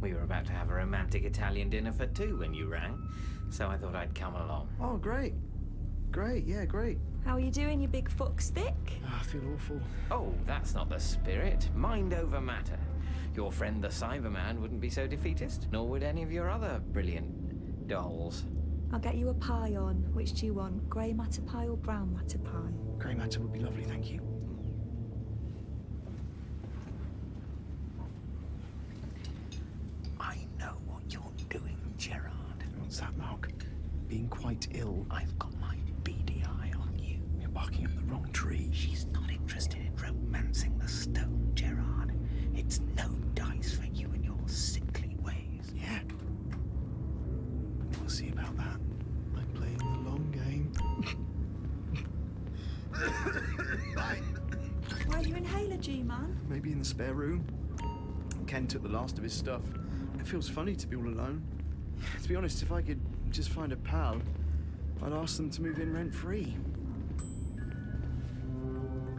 We were about to have a romantic Italian dinner for two when you rang, so I thought I'd come along. Oh, great. Great, yeah, great. How are you doing, you big fuck stick? Oh, I feel awful. Oh, that's not the spirit. Mind over matter. Your friend the Cyberman wouldn't be so defeatist, nor would any of your other brilliant dolls. I'll get you a pie on. Which do you want? Grey matter pie or brown matter pie? Grey matter would be lovely, thank you. I know what you're doing, Gerard. What's that, Mark? Being quite ill. I've got my beady eye on you. You're barking up the wrong tree. She's not interested in romancing the stone, Gerard. It's no dice for you and your sickly ways. Yeah. We'll see about that. I'm playing the long game. Where's your inhaler, G-man? Maybe in the spare room. Ken took the last of his stuff. It feels funny to be all alone. To be honest, if I could just find a pal, I'd ask them to move in rent-free.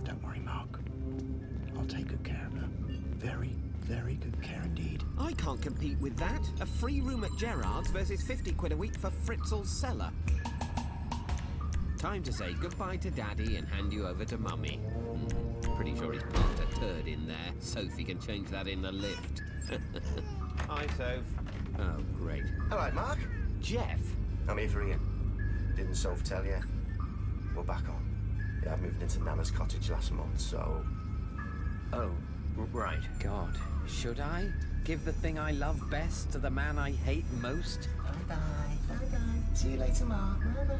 Don't worry, Mark. I'll take good care of her. Very, very good care indeed. I can't compete with that. A free room at Gerard's versus 50 quid a week for Fritzl's cellar. Time to say goodbye to Daddy and hand you over to Mummy. Pretty sure he's parked a turd in there. Sophie can change that in the lift. Hi, Soph. Oh, great. All right, Mark. Jeff. I'm here for Ian. Didn't Soph tell you? We're back on. Yeah, I moved into Nana's cottage last month, so... Oh, right. God, should I give the thing I love best to the man I hate most? Bye-bye. Bye-bye. See you later, Mark. Bye-bye.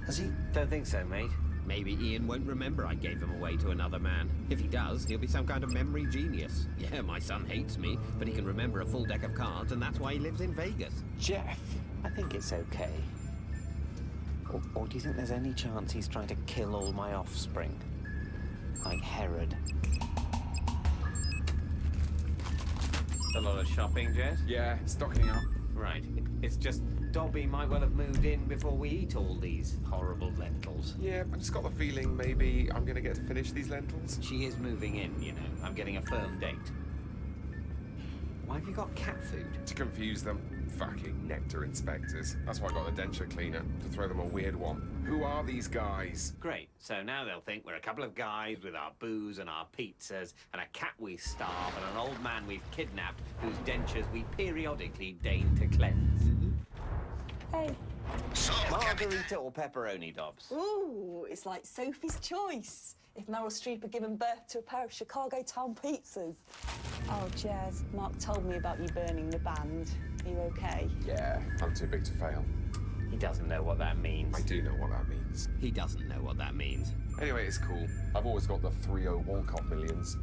Has he? Don't think so, mate. Maybe Ian won't remember I gave him away to another man. If he does, he'll be some kind of memory genius. Yeah, my son hates me, but he can remember a full deck of cards, and that's why he lives in Vegas. Jeff, I think it's okay. Or do you think there's any chance he's trying to kill all my offspring? Like Herod. A lot of shopping, Jess? Yeah, stocking up. Right. It's just Dobby might well have moved in before we eat all these horrible lentils. Yeah, I just got the feeling maybe I'm gonna get to finish these lentils. She is moving in, you know. I'm getting a firm date. Why have you got cat food? To confuse them. Fucking nectar inspectors. That's why I got the denture cleaner, to throw them a weird one. Who are these guys? Great. So now they'll think we're a couple of guys with our booze and our pizzas and a cat we starve and an old man we've kidnapped whose dentures we periodically deign to cleanse. Hey. Margarita or pepperoni, Dobbs? Ooh, it's like Sophie's choice. If Meryl Streep had given birth to a pair of Chicago Town pizzas. Oh, Jez, Mark told me about you burning the band. Are you okay? Yeah, I'm too big to fail. He doesn't know what that means. I do know what that means. He doesn't know what that means. Anyway, it's cool. I've always got the 3-0 Walcott millions.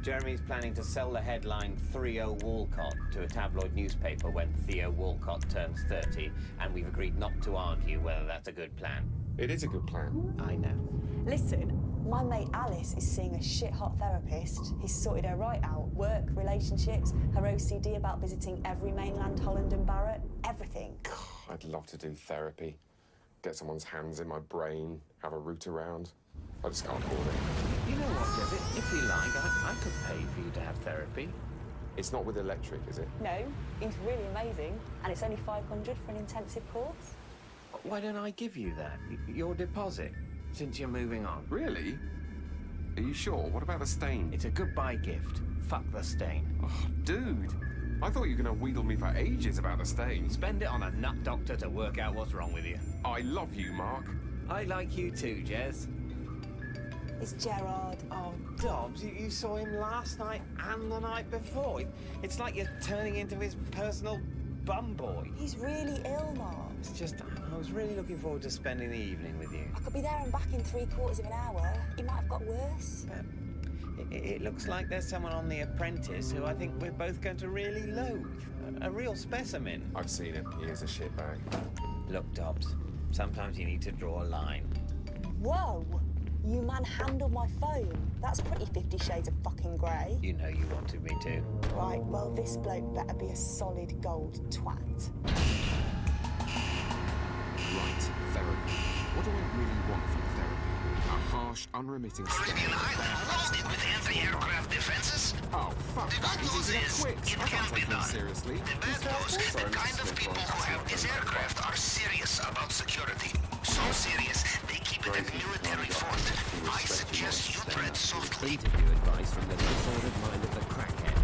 Jeremy's planning to sell the headline 3-0 Walcott to a tabloid newspaper when Theo Walcott turns 30, and we've agreed not to argue whether that's a good plan. It is a good plan. I know. Listen, my mate Alice is seeing a shit-hot therapist. He's sorted her right out. Work, relationships, her OCD about visiting every mainland Holland and Barrett. Everything. I'd love to do therapy. Get someone's hands in my brain, have a root around. I just can't afford it. You know what, Jez? If you like, I could pay for you to have therapy. It's not with electric, is it? No, he's really amazing. And it's only $500 for an intensive course. Why don't I give you that? Your deposit, since you're moving on. Really? Are you sure? What about the stain? It's a goodbye gift. Fuck the stain. Oh, dude. I thought you were going to wheedle me for ages about the stain. Spend it on a nut doctor to work out what's wrong with you. I love you, Mark. I like you too, Jez. It's Gerard. Oh, Dobbs, you saw him last night and the night before. It's like you're turning into his personal bum boy. He's really ill, Mark. It's just, I was really looking forward to spending the evening with you. I could be there and back in 3/4 of an hour. He might have got worse. But it looks like there's someone on The Apprentice who I think we're both going to really loathe. A real specimen. I've seen him. He is a shitbag. Look, Dobbs, sometimes you need to draw a line. Whoa! You manhandled my phone. That's pretty 50 Shades of fucking grey. You know you wanted me to. Right, well, this bloke better be a solid gold twat. Right, therapy. What do I really want from therapy? A harsh, unremitting Caribbean island loaded with anti-aircraft defenses. Oh, fuck The that. good news is, it can be done. Seriously. The bad news, the kind of people who have these aircraft are serious about security. So serious, they keep it a military fort. I suggest you tread softly. Interview advice from the disordered mind of the crackhead.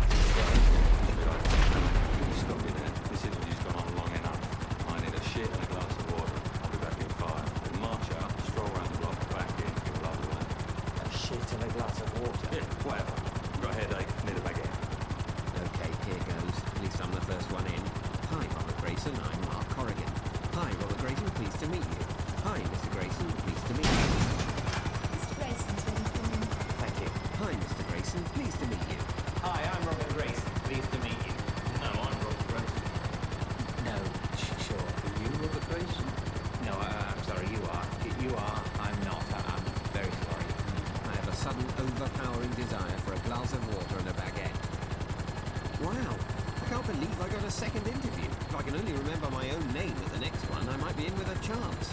Stop me there. This interview's gone on long enough. I need a shit and a glass of water. I'll be back in 5. Then march out, stroll around the block, back in, get a glass of wine. A shit and a glass of water. Yeah, whatever. Got a headache, need a baguette. Okay, here goes. At least I'm the first one in. Hi, Robert Grayson. I'm Mark Corrigan. Hi, Robert Grayson. Pleased to meet you. Hi, Mr. Grayson. Pleased to meet you. Mr. Grayson's ready for me. Thank you. Hi, Mr. Grayson. Pleased to meet you. Hi, I'm Robert Grayson. Pleased to meet you. No, I'm Robert Grayson. No, sure. Are you Robert Grayson? No, I'm sorry, you are. You are. I'm not. I'm very sorry. I have a sudden, overpowering desire for a glass of water and a baguette. Wow. I can't believe I got a second interview. If I can only remember my own name at the next one, I might be in with a chance.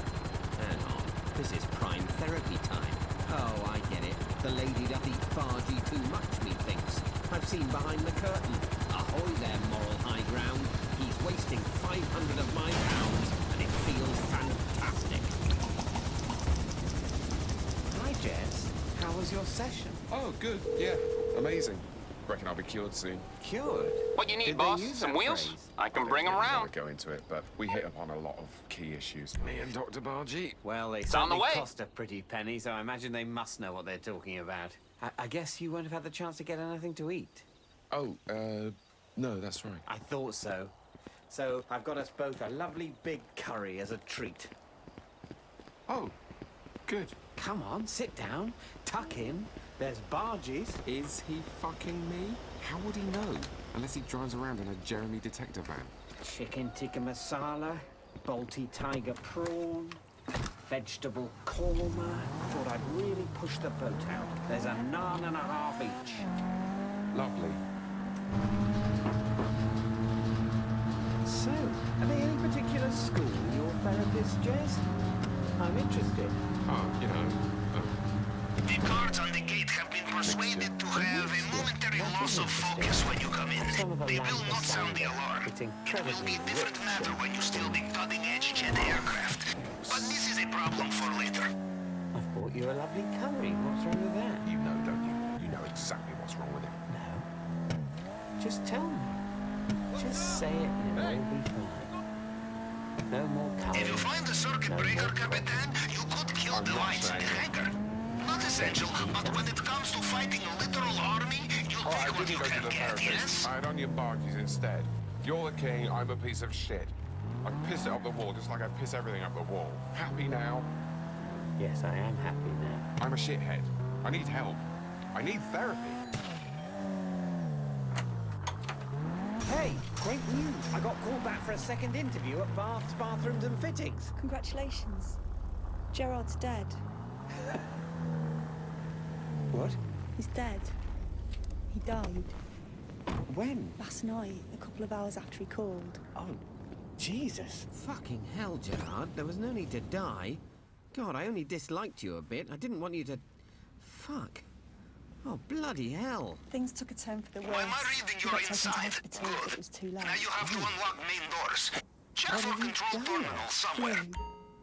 Hang on. This is prime therapy time. Oh, I get it. The lady doth eat bargy too much, methinks. I've seen behind the curtain. Ahoy there, moral high ground. He's wasting 500 of my pounds, and it feels fantastic. Hi, Jess. How was your session? Oh, good. Yeah, amazing. Reckon I'll be cured soon. Cured? What you need, Did they boss? use Some that wheels? phrase? I can bring them I don't round. want to go into it, but we hit upon a lot of key issues. Me and Dr. Bargy. Well, they on the certainly way. cost a pretty penny, so I imagine they must know what they're talking about. I guess you won't have had the chance to get anything to eat. Oh, no, that's right. I thought so. So I've got us both a lovely big curry as a treat. Oh, good. Come on, sit down, tuck in. There's barges. Is he fucking me? How would he know? Unless he drives around in a Jeremy detector van. Chicken tikka masala, Balti tiger prawn, vegetable korma. Thought I'd really push the boat out. There's a naan and a half each. Lovely. So, are they any particular school, your therapist, Jez? I'm interested. Oh, you know, The guards on the gate have been persuaded to have a momentary loss of focus when you come in. They will not sound the alarm. It's It will incredibly be a different rich. matter when you steal the cutting-edge jet aircraft. But this is a problem for later. I've bought you a lovely curry. What's wrong with that? you know, don't you? You know exactly what's wrong with it. No. Just tell me. Just say it and it'll all be fine. No more curry. If you find the circuit No breaker, more Capitan, you could kill I'm the not lights in the saying it. hangar. Not essential, but when it comes to fighting a literal army, you'll Oh, I take what didn't you go to can the get, therapist. yes? I had onion barges instead. You're the king, I'm a piece of shit. I piss it up the wall just like I piss everything up the wall. Happy now? Yes, I am happy now. I'm a shithead. I need help. I need therapy. Hey, great news. I got called back for a second interview at Baths, Bathrooms and Fittings. Congratulations. Gerard's dead. What? He's dead. He died When? last night, a couple of hours after he called. Oh, Jesus. Fucking hell, Gerard. There was no need to die. God, I only disliked you a bit. I didn't want you to... Fuck. Oh, bloody hell. Things took a turn for the worse. Am I reading He your got taken to inside? hospital, but Good. it was too late. Now you have to unlock main doors. Check How for did he control die? terminal somewhere. Flu.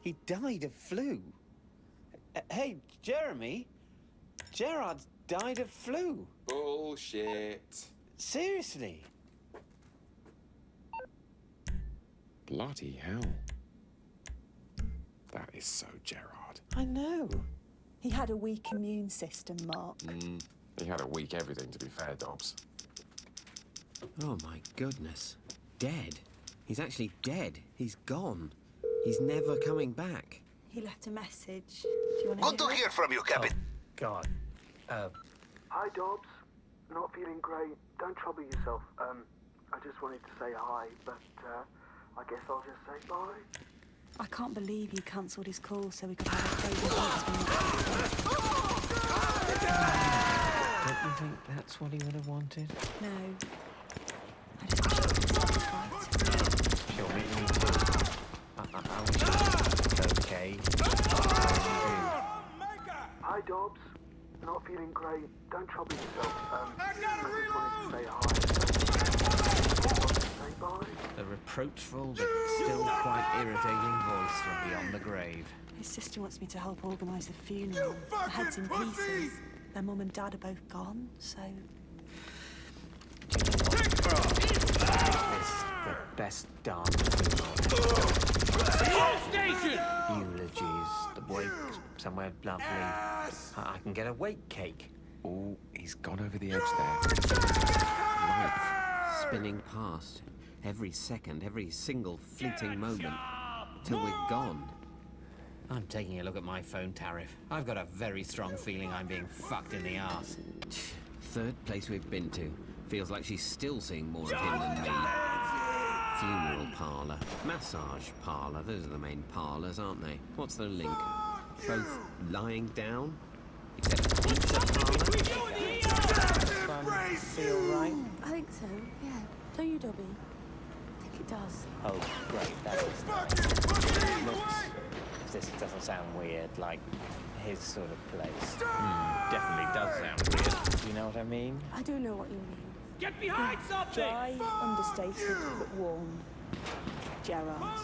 He died of flu. Hey, Jeremy. Gerard's died of flu. Bullshit. Seriously. Bloody hell. That is so Gerard. I know. He had a weak immune system, Mark. He had a weak everything, to be fair, Dobbs. Oh, my goodness. Dead. He's actually dead. He's gone. He's never coming back. He left a message. Do you want Good to hear it? hear from you, Captain. God. Hi, Dobbs. Not feeling great. Don't trouble yourself. I just wanted to say hi, but I guess I'll just say bye. I can't believe you cancelled his call so we could have a baby dance when Don't you think that's what he would have wanted? No. I just wish it was right. Sure, me too. I wish it was okay. I really do. reproachful but still quite irritating voice from beyond the grave. His sister wants me to help organise the funeral. The head's in pieces. Their mum and dad are both gone, so... This the best darn funeral. Station! Eulogies, the wake, somewhere lovely. I can get a wake cake. Oh, he's gone over the edge there. Life spinning past. Every second, every single fleeting moment. Till we're gone. I'm taking a look at my phone tariff. I've got a very strong feeling I'm being fucked in the arse. Third place we've been to. Feels like she's still seeing more of him than me. Funeral parlour. Massage parlour. Those are the main parlours, aren't they? What's the link? Both lying down? Except pizza parlour? Feel right? I think so, yeah. Don't you, Dobby? I think it does. Oh, great. That is nice. Looks, if this doesn't sound weird, like his sort of place. Definitely does sound weird. Do you know what I mean? I do know what you mean. Get behind something! Dry, understated, but warm. Gerard.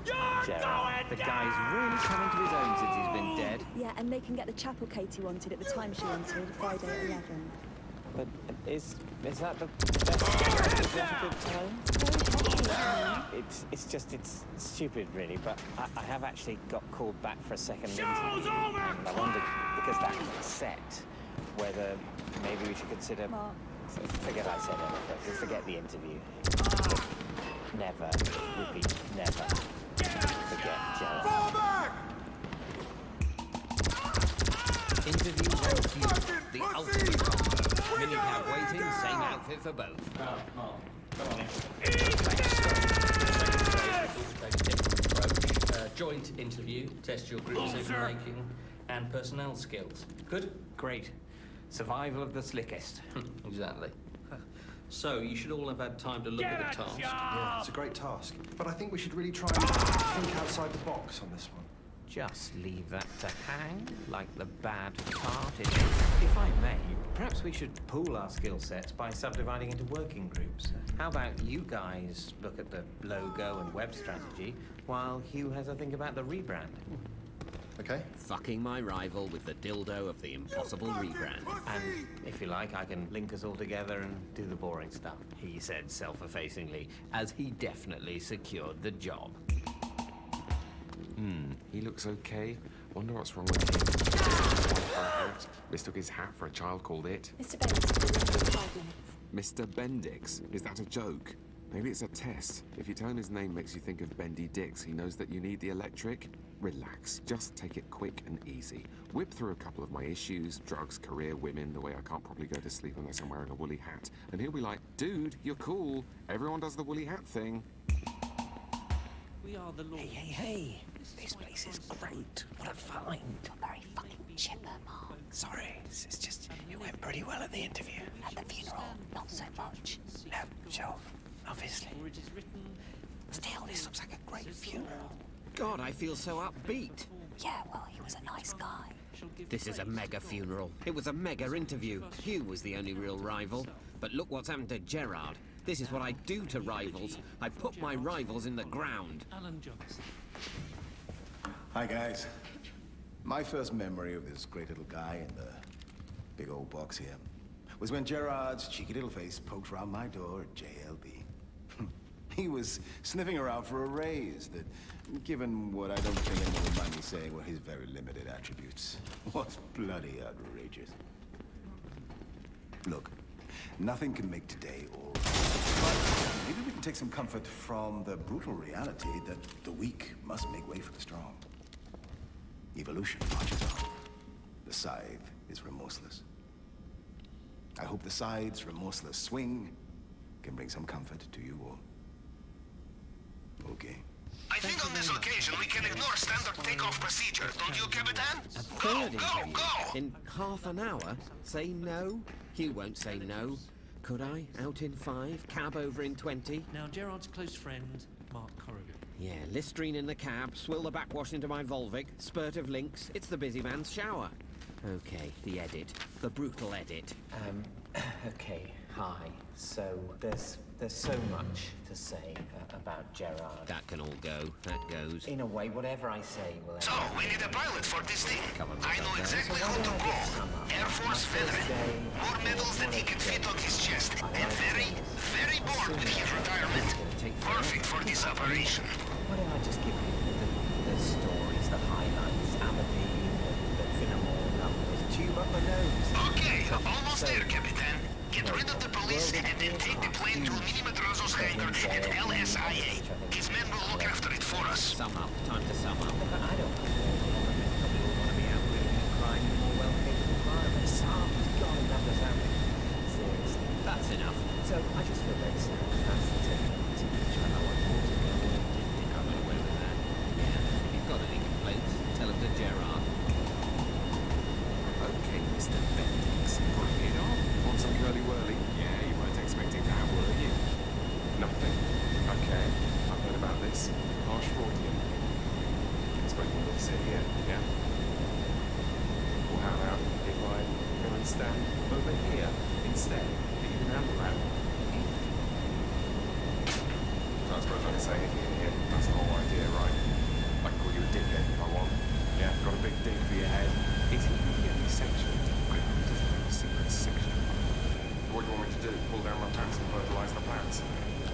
Gerard. The guy's really coming to his own since he's been dead. Yeah, and they can get the chapel Katie wanted at the time she wanted, Friday at 11. But is that the best? Is that a good time? It's stupid, really. But I have actually got called back for a second interview, and I wondered, because that's set, whether maybe we should consider. Mark. Forget I said anything. Forget the interview. Never, repeat, never forget Gerald. Fall back! Interview the ultimate combo. Minicab waiting, same outfit for both. Joint interview, test your group decision-making and personnel skills. Good? Great. Survival of the slickest. Exactly. So, you should all have had time to look at the task. Yeah, it's a great task. But I think we should really try and think outside the box on this one. Just leave that to hang, like the bad fart it is. If I may, perhaps we should pool our skill sets by subdividing into working groups. How about you guys look at the logo and web strategy, while Hugh has a think about the rebrand? Okay. Fucking my rival with the dildo of the impossible rebrand. And if you like, I can link us all together and do the boring stuff. He said self-effacingly, as he definitely secured the job. He looks okay. Wonder what's wrong with him. For a hat. Mistook his hat for a child called it. Mr. Bennett, 5 minutes. Mr. Bendix. Is that a joke? Maybe it's a test. If you tell him his name makes you think of Bendy Dix, he knows that you need the electric. Relax. Just take it quick and easy. Whip through a couple of my issues, drugs, career, women, the way I can't probably go to sleep unless I'm wearing a woolly hat. And he'll be like, dude, you're cool. Everyone does the woolly hat thing. We are the law. Hey, this place is great. What a find. You're very fucking chipper, Mark. Sorry, it's just, it went pretty well at the interview. At the funeral, not so much. No, sure, obviously. Or it is written... Still, this looks like a great funeral. God, I feel so upbeat. Yeah, well, he was a nice guy. This is a mega funeral. It was a mega interview. Hugh was the only real rival. But look what's happened to Gerard. This is what I do to rivals. I put my rivals in the ground. Alan Johnson. Hi, guys. My first memory of this great little guy in the big old box here was when Gerard's cheeky little face poked round my door at JLB. He was sniffing around for a raise that, given what I don't think anyone will mind me saying were his very limited attributes, was bloody outrageous. Look, nothing can make today all right. But maybe we can take some comfort from the brutal reality that the weak must make way for the strong. Evolution marches on. The scythe is remorseless. I hope the scythe's remorseless swing can bring some comfort to you all. Okay. I think on this occasion we can ignore standard takeoff procedure, don't you, Capitan? A third interview. Go! In half an hour? Say no? Hugh won't say no. Could I? Out in 5, cab over in 20? Now, Gerard's close friend, Mark Corrigan. Yeah, Listerine in the cab, swill the backwash into my Volvic, spurt of links. It's the busy man's shower. Okay, the edit. The brutal edit. Okay. Hi. So there's so much to say about Gerard. That can all go. That goes. In a way, whatever I say will. So, we need a pilot for this thing. I know exactly who to call. Air Force veteran. More medals than he can fit on his chest. And very, very bored with his retirement. Perfect for this operation. Why don't I just give you the stories, the highlights, Aberdeen, the Finnemore numbers, tube up my nose. Okay, almost there, Capitan. Get rid of the police and then take the plane to Minimatrazo's hangar at LSIA. His men will look after it for us. Sum up. Time to sum up. But I don't probably all want to be out looting and crime in more well-capable environments. Someone's got to love us out. Seriously. That's enough. So I just feel very sad. That's the teacher. I want more to go. I got away with that. Yeah. If you've got any complaints, tell them to Gerard. Okay, Mr. Bendix, bring it on. Want some curly-whirly? Yeah, you weren't expecting that, were you? Nothing. Okay, I've heard about this. Harsh Freudian. Spoken with this here, yeah? Well, how about if I go and stand over here instead? That you can handle that? I suppose I can say anything here. That's the whole idea, right? I can call you a dickhead if I want. Yeah, got a big dick for your head. Is it really sexual? I hope it doesn't have a secret section. What do you want me to do? Pull down my pants and fertilize the plants?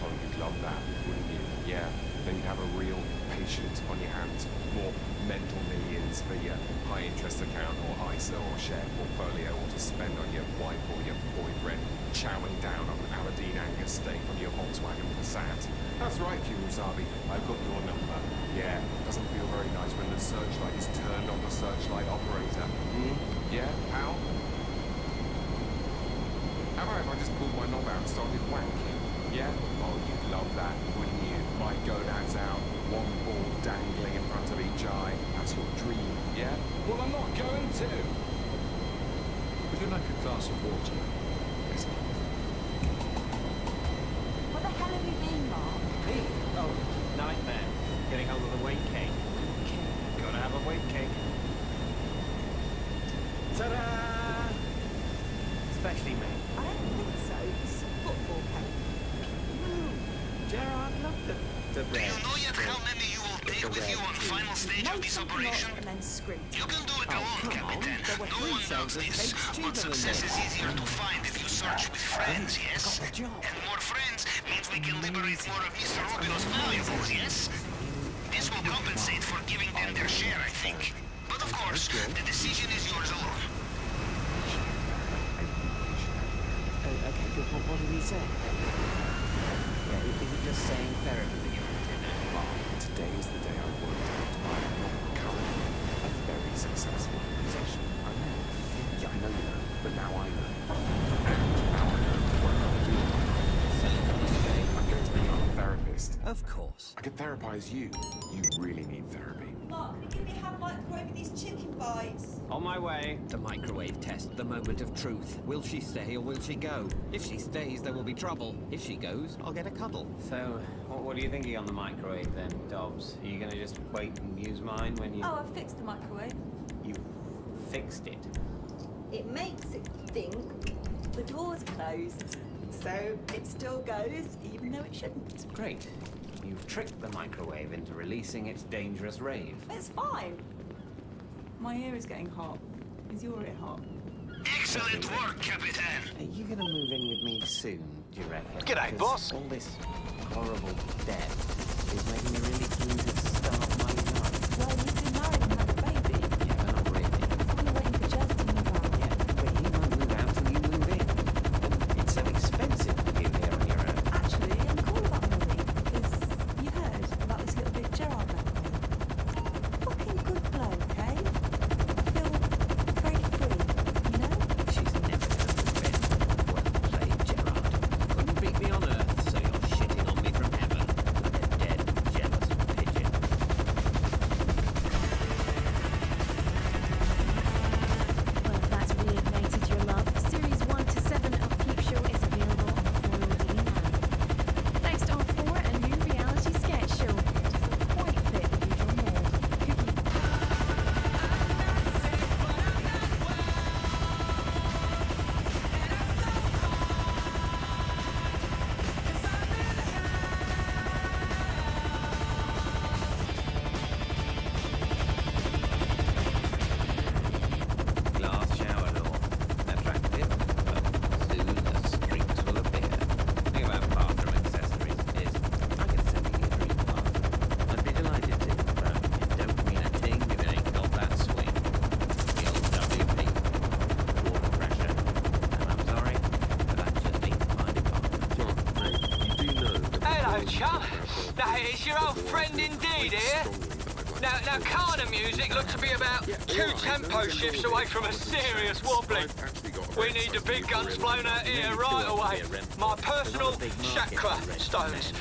Oh, you'd love that, wouldn't you? Yeah. Then you'd have a real patient on your hands. More mental millions for your high-interest account or ISA or share portfolio or to spend on your wife or your boyfriend chowing down on an Aberdeen Angus steak from your Volkswagen Passat. That's right, Kirusabi. I've got your number. Yeah, doesn't feel very nice when the searchlight is turned on the searchlight operator. Hmm? Yeah, pal? How about if I just pulled my knob out and started wanking? Yeah? Oh, you'd love that, wouldn't you? My gonads out, one ball dangling in front of each eye. That's your dream, yeah? Well, I'm not going to. Would you like a glass of water? Yes, please. What the hell have you been, Mark? Me? Oh, nightmare. Getting hold of the weight cake. Gotta have a weight cake. Ta-da! Specially made. I don't think so. It's a football cake. Gerard loved the Do you know yet how many you will take with you on final stage of this operation? And then scream. You can do it alone, Capitan. No one does this. But success is easier to find if you search with friends, yes? And more friends means we can liberate more of Mr. Rubio's valuables, yes? This will compensate for giving them their share, I think. But of course, the decision is yours alone. Okay, good. What did he say? Yeah, is he just saying therapy that you're in? Well, today is the day I worked out I'm not currently a very successful musician. I know. Yeah, I know you know, but now I know. And now I know what I'm going to do with my life. I'm going to become a therapist. Of course. I could therapize you. You really need therapy. Mark, can you give me a hand microwave with these chicken bites? On my way. The microwave test, the moment of truth. Will she stay or will she go? If she stays, there will be trouble. If she goes, I'll get a cuddle. So, what are you thinking on the microwave then, Dobbs? Are you going to just wait and use mine when you... Oh, I fixed the microwave. You fixed it? It makes it think the door's closed. So it still goes, even though it shouldn't. Great. You've tricked the microwave into releasing its dangerous rave. It's fine. My ear is getting hot. Is your ear hot? Excellent work, Capitan. Are you going to move in with me soon, do you reckon? G'day, Because boss. all this horrible death is making me really keen to start my life. Well, you've been married and had a baby. Yeah, but not really. I'm waiting for Jazz to move out. Yeah, but he won't move out till you move in. And it's so expensive to live here on your own. Actually, I'm cool about moving because you heard about this little bit Gerard left me. Fucking good bloke, eh? I feel very free, you know? She's never going to move in. Well played, Gerard. Couldn't beat me on Earth, so you're shitting on me from heaven. Like a dead, jealous pigeon. Hello, chum. That is your old friend indeed here. Now, Kana music looks to be about 2 tempo shifts away from a serious wobbling. We need the big guns blown out here right away. My personal chakra stones.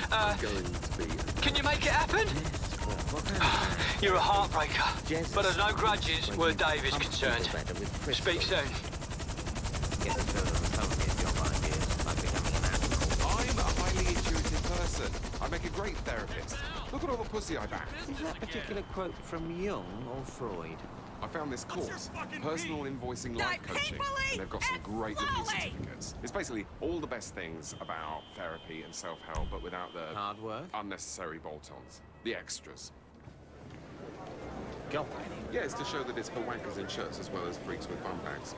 Can you make it happen? You're a heartbreaker, but there's no grudges where Dave is concerned. Speak soon. I'm a highly intuitive person. I make a great therapist. Look at all the pussy I back. Is that particular quote from Jung or Freud? I found this course, Personal Invoicing Life Coaching, and they've got some great looking certificates. It's basically all the best things about therapy and self-help, but without the hard work, unnecessary bolt-ons, the extras. God. Yeah, it's to show that it's for wankers in shirts as well as freaks with bum bags.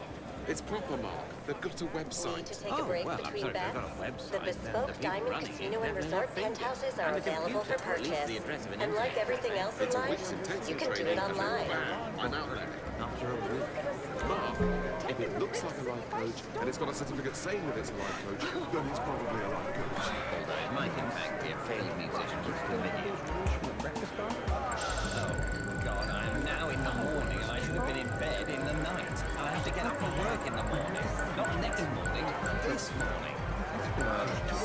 It's proper, Mark. They've got a website. Need to take a break between bets? The bespoke Diamond Casino and Resort penthouses are available for purchase. And like everything else in life, you can do it online. I'm out there. After a week. Mark, if it looks like a life coach and it's got a certificate saying that it's a life coach, then it's probably a life coach. Although it might in fact be a failed musician with chlamydia. Oh, God, I am now in the morning and I should have been in bed in the night. I have to get up for work in the morning. Not next morning, this morning.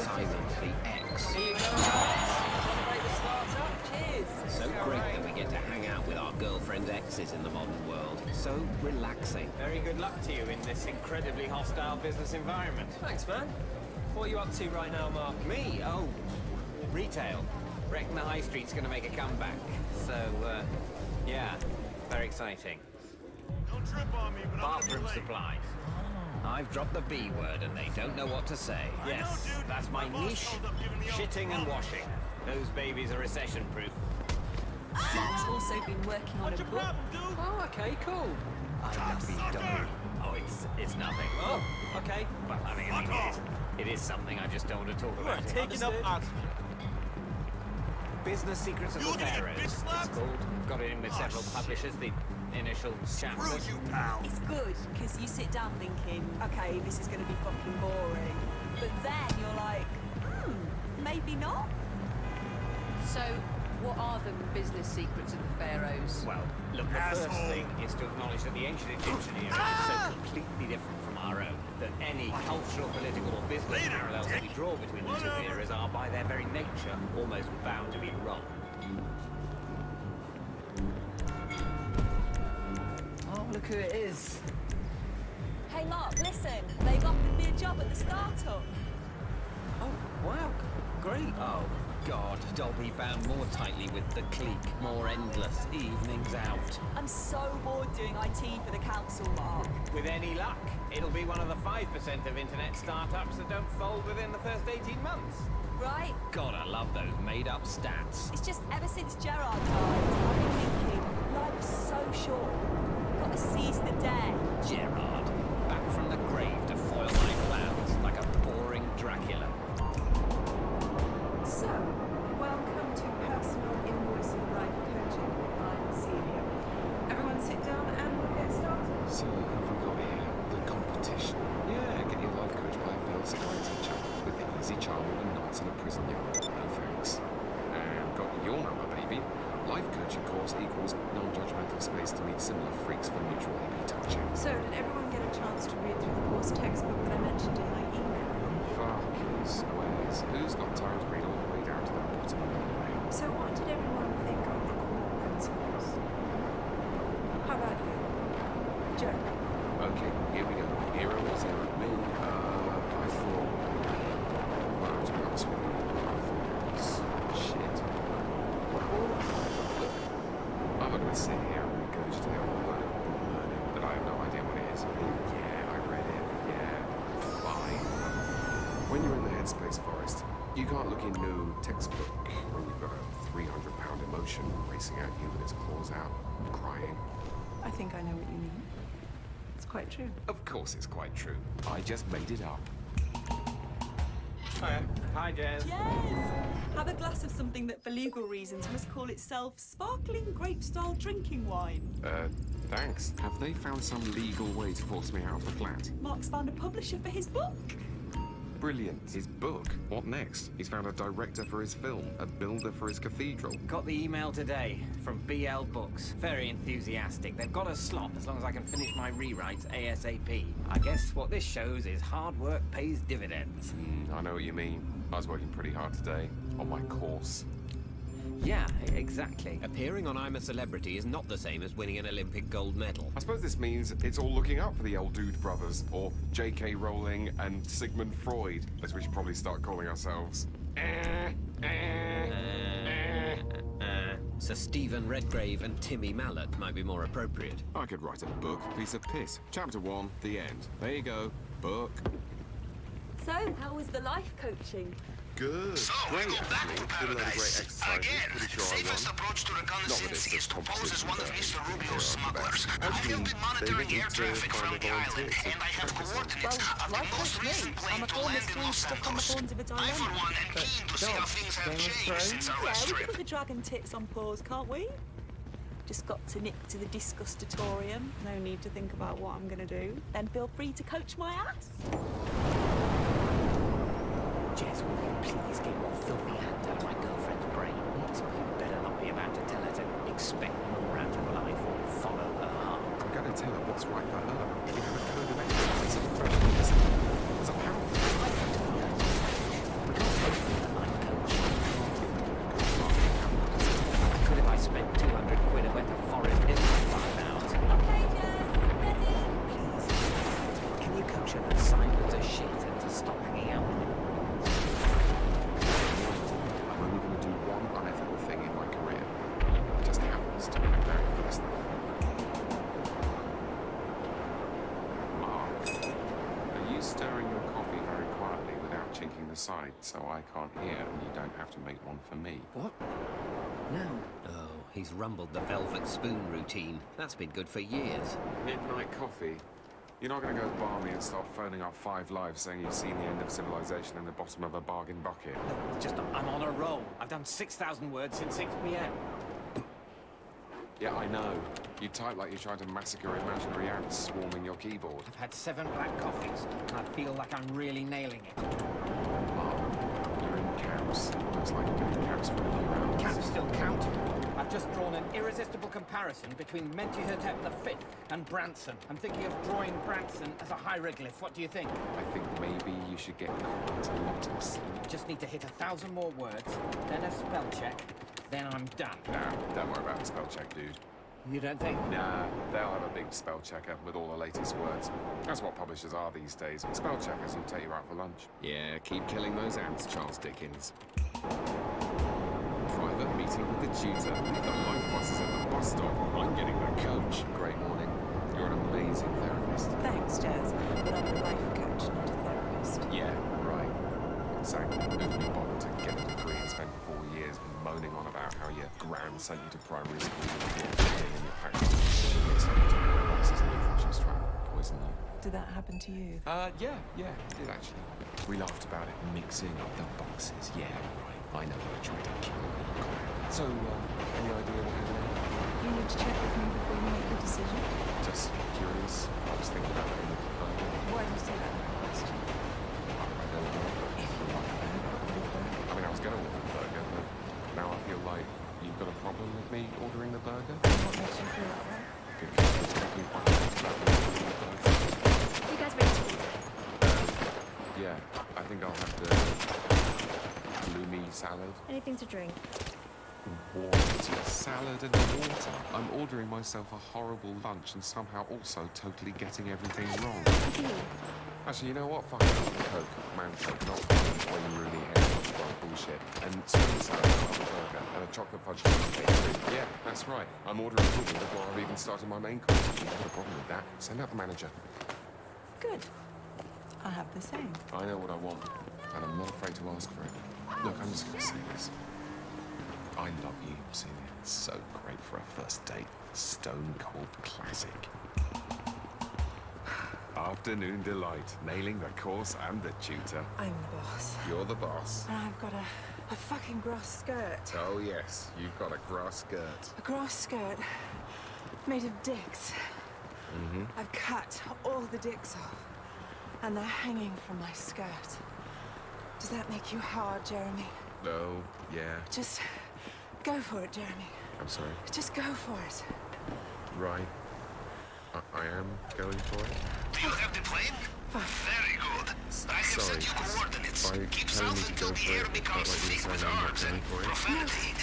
Simon the X. Here you go. Celebrate the startup. Cheers. So great that we get to hang out with our girlfriend's exes in the modern world. So relaxing. Very good luck to you in this incredibly hostile business environment. Thanks, man. What are you up to right now, Mark? Me? Oh, retail. Reckon the high street's gonna make a comeback. So, yeah, very exciting. Don't trip on me, but Bathroom supplies. I've dropped the B word and they don't know what to say. Yes, that's my niche. Shitting and washing. Those babies are recession-proof. Zach's also been working on a book. Oh, okay, cool. I love BW. Oh, it's nothing. Oh, okay. Well, I mean, it is something. I just don't want to talk about it. Taking up Business Secrets of the Pharaohs, it's called. Got it in with several publishers. The initial chapter. It's good, because you sit down thinking, okay, this is going to be fucking boring. But then you're like, maybe not. So, what are the business secrets of the pharaohs? Well, look, the first thing is to acknowledge that the ancient Egyptian era is so completely different from our own that any cultural, political, or business parallels that we draw between the two eras are, by their very nature, almost bound to be wrong. Oh, look who it is. Hey, Mark, listen. They've offered me a job at the startup. Oh, wow. Great. Oh, God. Dobby bound more tightly with the clique. More endless evenings out. I'm so bored doing IT for the council, Mark. With any luck, it'll be one of the 5% of internet startups that don't fold within the first 18 months. Right? God, I love those made-up stats. It's just ever since Gerard died, I've been thinking, life's so short. Got to seize the day. Gerard, back from the grave to foil my plans like a boring Dracula. So, welcome to Personal Invoicing Life Coaching. I'm Celia. Everyone sit down and we'll get started. So, have we got here? The competition. Yeah, get your life coach by a failed second teacher with the easy charm of a nonce in a prison yard. No thanks. And got your number, baby. Life coaching course equals non-judgmental space to meet similar freaks for mutual happy touching. So, did everyone get a chance to read through the course textbook that I mentioned in my email? Fucking squares. Who's got time to read all the way down to the bottom of the email? So, what did everyone think of the core principles? How about you? Joe? Okay, here we go. Hero or zero. Me, I thought... Well, to be honest with you, I thought it was shit. Look, I'm not going to sit here and regurgitate all learning that I have no idea what it is. Yeah, I read it. Yeah, fine. When you're in the headspace forest, you can't look in no textbook when you've got a 300-pound emotion racing at you with its claws out, crying. I think I know what you mean. It's quite true. Of course it's quite true. I just made it up. Hiya. Hi, Jez. Yes! Have a glass of something that, for legal reasons, must call itself sparkling grape-style drinking wine. Thanks. Have they found some legal way to force me out of the flat? Mark's found a publisher for his book. Brilliant. His book. What next? He's found a director for his film, a builder for his cathedral. Got the email today from BL Books. Very enthusiastic. They've got a slot as long as I can finish my rewrites ASAP. I guess what this shows is hard work pays dividends. I know what you mean. I was working pretty hard today on my course. Yeah, exactly. Appearing on I'm a Celebrity is not the same as winning an Olympic gold medal. I suppose this means it's all looking up for the old Dude brothers, or J.K. Rowling and Sigmund Freud, as we should probably start calling ourselves. Sir Stephen Redgrave and Timmy Mallet might be more appropriate. I could write a book, piece of piss. Chapter 1, the end. There you go. Book. So, how was the life coaching? Good. So, Great, we go back to actually. Did a load of great paradise. exercises. Again, Pretty sure I safest won. approach to reconnaissance is to pose as one of Mr. Rubio's smugglers. I have Actually, been monitoring they air want to traffic find from a the island, volunteer to and I have focus on. coordinates of the most recent plane to land in Los Santos. I, for one, am keen to see how things have changed since our last Yeah, we trip. can put the dragon tits on pause, can't we? Just got to nip to the disgustatorium. No need to think about what I'm gonna do. Then feel free to coach my ass. Jess, will you please get your filthy hand out of my girlfriend's brains? You better not be about to tell her to expect more out of life or follow her heart. I'm going to tell her what's right for her. We have a code of ethics. It's a professionalism. It's a powerful life coach. We can't both be the life coach. I could if I spent 200 quid and went to Forest Hill for 5 hours. Okay, Jess, ready? Please, can you coach her that Simon's a shit and to stop hanging out with him? I'm only going to do one unethical thing in my career. It just happens to be the very first thing. Mark, are you stirring your coffee very quietly without chinking the side so I can't hear and you don't have to make one for me? What? No. Oh, he's rumbled the velvet spoon routine. That's been good for years. Midnight coffee? You're not going to go balmy and start phoning up 5 Lives saying you've seen the end of civilization in the bottom of a bargain bucket. It's just I'm on a roll. I've done 6,000 words since 6 p.m. Yeah, I know. You type like you're trying to massacre imaginary ants swarming your keyboard. I've had 7 black coffees, and I feel like I'm really nailing it. You're in camps. Looks like you're doing camps for a few rounds. Camps still count. I've just drawn an irresistible comparison between Mentuhotep V and Branson. I'm thinking of drawing Branson as a hieroglyph. What do you think? I think maybe you should get quite a lot of sleep. Just need to hit 1,000 more words, then a spell check, then I'm done. Nah, don't worry about the spell check, dude. You don't think? Nah, they'll have a big spell checker with all the latest words. That's what publishers are these days. Spell checkers who take you out for lunch. Yeah, keep killing those ants, Charles Dickens. Private meeting with the tutor. Leave the life buses at the bus stop. I'm getting the coach. Great morning. You're an amazing therapist. Thanks, Jazz. But I'm a life coach, not a therapist. Yeah, right. Exactly. Who can be bothered to get a degree and spend 4 years moaning on about how your gran sent you to primary school with PhD and your packed sugar sent you to the boxes and you thought she was trying to poison you? Did that happen to you? Yeah, it did actually. We laughed about it, mixing up the boxes. Yeah, right. I know you tried to kill me. So, any idea what you're doing? You need to check with me before you make a decision. Just curious. I was thinking about it in the Why do you say that like a question? I don't know. If you want a burger, order a burger. I mean, I was going to order the burger, but now I feel like you've got a problem with me ordering the burger. What makes you feel that way? Because it's making quite a lot about me ordering the burger. You guys ready to eat? Yeah, I think I'll have the halloumi salad. Anything to drink? Water, salad and water. I'm ordering myself a horrible lunch and somehow also totally getting everything wrong. Actually, you know what? Fuck it, I'll have a Coke. Man Coke, not when Rooney hair well, bullshit. And sweet salad, I'll have a burger, and a chocolate fudge cheesecake. Yeah, that's right. I'm ordering cooking before I've even started my main course. You've got a problem with that. Send out the manager. Good. I have the same. I know what I want, and I'm not afraid to ask for it. Look, I'm just gonna say this. I love you, Celia. It's so great for a first date. Stone cold classic. Afternoon delight. Nailing the course and the tutor. I'm the boss. You're the boss. And I've got a fucking grass skirt. Oh, yes. You've got a grass skirt. A grass skirt made of dicks. Mm-hmm. I've cut all the dicks off, and they're hanging from my skirt. Does that make you hard, Jeremy? Oh, yeah. Just go for it, Jeremy. I'm sorry. Just go for it. Right. I am going for it. Do you have the plane? Very good. I have sent you coordinates. Keep south until the air becomes thick with herbs and profanity.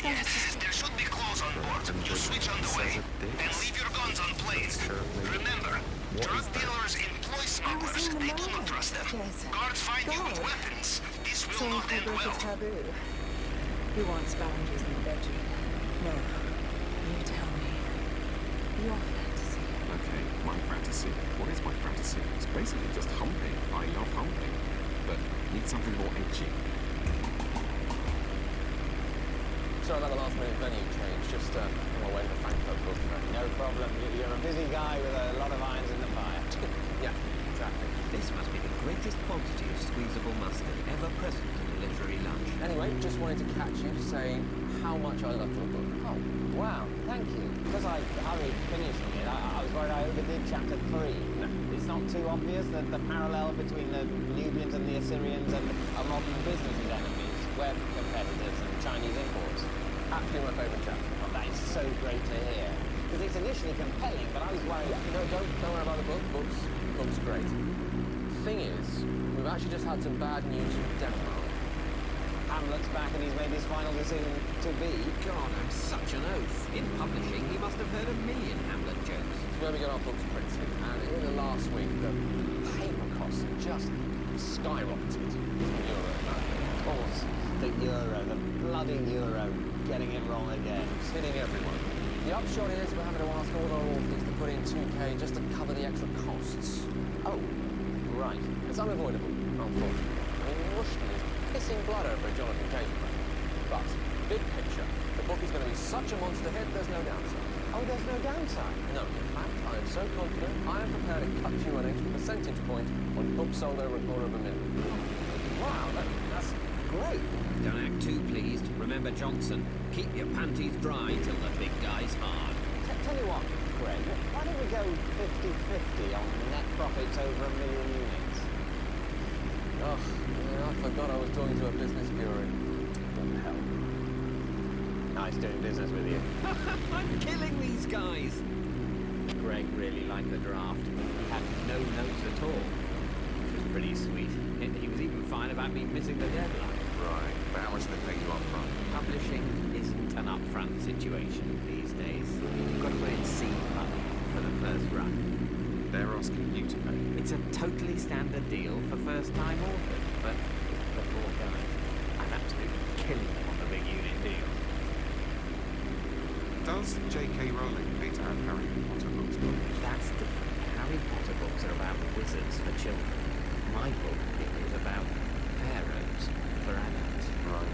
Yes, there should be clothes on board. You switch on the way and leave your guns on blades. Remember, drug dealers employ smugglers. They do not trust them. Guards find you with weapons. This will not end well. Taboo. Who wants boundaries in the bedroom? No. You tell me. Your fantasy. Okay, my fantasy. What is my fantasy? It's basically just humping. I love humping. But need something more edgy. Sorry about the last minute venue change. Just on my way to the Frankfurt book fair. No problem. You're a busy guy with a lot of irons in the fire. Yeah, exactly. This must be the greatest quantity of squeezable mustard ever present in a literary lunch. Anyway, just wanted to catch you to say how much I loved your book. Oh, wow, thank you. Because I hurried finishing it, I was worried I overdid chapter 3. No, it's not too obvious that the parallel between the Nubians and the Assyrians and our modern business enemies, web competitors and Chinese imports. Actually my favourite chapter. Oh, that is so great to hear. Because it's initially compelling, but I was worried... No, don't worry about the book. Book's great. Thing is, we've actually just had some bad news from Denmark. Hamlet's back and he's made his final decision to be. God, I'm such an oath. In publishing, he must have heard a million Hamlet jokes. It's where we get our books printed. And in the last week, the paper costs just skyrocketed. Euro, of course. The euro, the bloody euro, getting it wrong again. It's hitting everyone. The upshot is we're having to ask all our authors to put in 2K just to cover the extra costs. Oh, right. It's unavoidable, unfortunately. I mean, Rushton is pissing blood over a Jonathan Cage book. But, big picture, the book is going to be such a monster hit, there's no downside. Oh, there's no downside? No, in fact, I am so confident, I am prepared to cut you an extra percentage point on books sold over $250,000. Wow, that's great. Don't act too pleased. Remember Johnson. Keep your panties dry till the big guy's hard. Tell you what, Greg, why don't we go 50-50 on net profits over 1 million units? Oh, yeah, I forgot I was talking to a business guru. What the hell? Nice doing business with you. I'm killing these guys. Greg really liked the draft. He had no notes at all, which was pretty sweet. He was even fine about me missing the deadline. Right, but how much do they pay you up front? Publishing isn't an upfront situation these days. You've got to put in seed money for the first run. They're asking you to pay. It's a totally standard deal for first-time authors, but the poor guys, I'm absolutely killing them on the big unit deal. Does J.K. Rowling need to have Harry Potter books published? That's different. Harry Potter books are about wizards for children. My book is about pharaohs for adults. Right.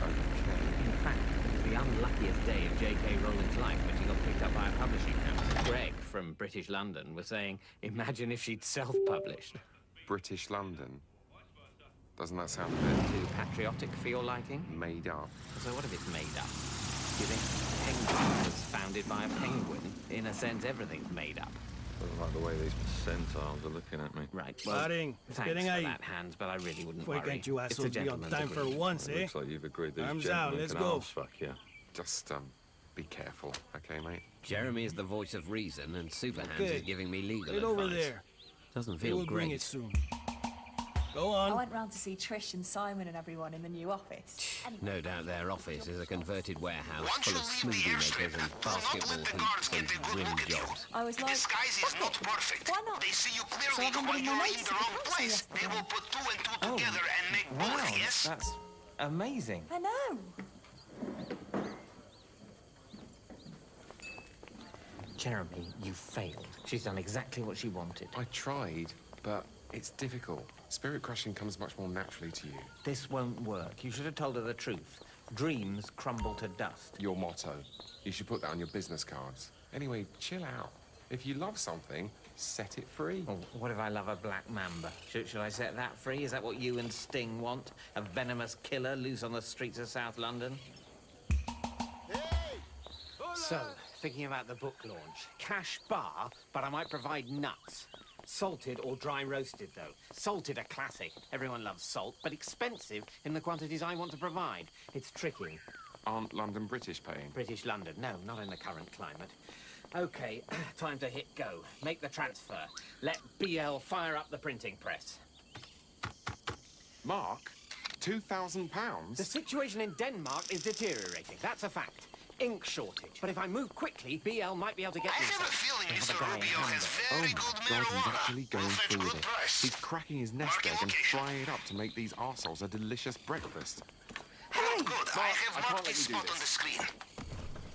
Okay. In fact, it was the unluckiest day of J.K. Rowling's life when she got picked up by a publishing house. Greg from British London was saying, imagine if she'd self-published. British London? Doesn't that sound a bit too patriotic for your liking? Made up? So what if it's made up? Do you think Penguin was founded by a penguin? In a sense, everything's made up. Doesn't like the way these percentiles are looking at me. Right, well, thanks for that, Hans, but I really wouldn't worry. Why can't you It's a assholes be on gentleman's time for agreement. once, eh? Looks like you've agreed these Arms gentlemen out, let's can go. arse fuck you. Just, be careful, okay, mate? Jeremy is the voice of reason, and Superhands is giving me legal Get advice. over there. Doesn't They feel will bring great. it soon. Go on. I went round to see Trish and Simon and everyone in the new office. No doubt their office is a converted warehouse full of smoothie makers and basketball hoops and rim jobs. I was like, Disguise is not perfect. Why not? They see you So clearly I handed while in you're my in notes the at wrong the council place. They will put 2 and 2 together and make Wow, both, yes? that's amazing. I know. Jeremy, you failed. She's done exactly what she wanted. I tried, but it's difficult. Spirit crushing comes much more naturally to you. This won't work. You should have told her the truth. Dreams crumble to dust. Your motto. You should put that on your business cards. Anyway, chill out. If you love something, set it free. Oh, what if I love a black mamba? Should I set that free? Is that what you and Sting want? A venomous killer loose on the streets of South London? So, thinking about the book launch. Cash bar, but I might provide nuts. Salted or dry roasted, though. Salted a classic. Everyone loves salt, but expensive in the quantities I want to provide. It's tricky. Aren't London British paying? British London? No, not in the current climate. Okay, time to hit go. Make the transfer. Let BL fire up the printing press. Mark, £2,000? The situation in Denmark is deteriorating. That's a fact. Ink shortage. But if I move quickly, BL might be able to get me some. I have a feeling Mr. Rubio has Oh very my good God, he's marijuana. actually going We'll fetch through with good it. price. He's cracking his nest egg and frying it up to make these arseholes a delicious breakfast. Hey! Good. I have marked this spot on the screen.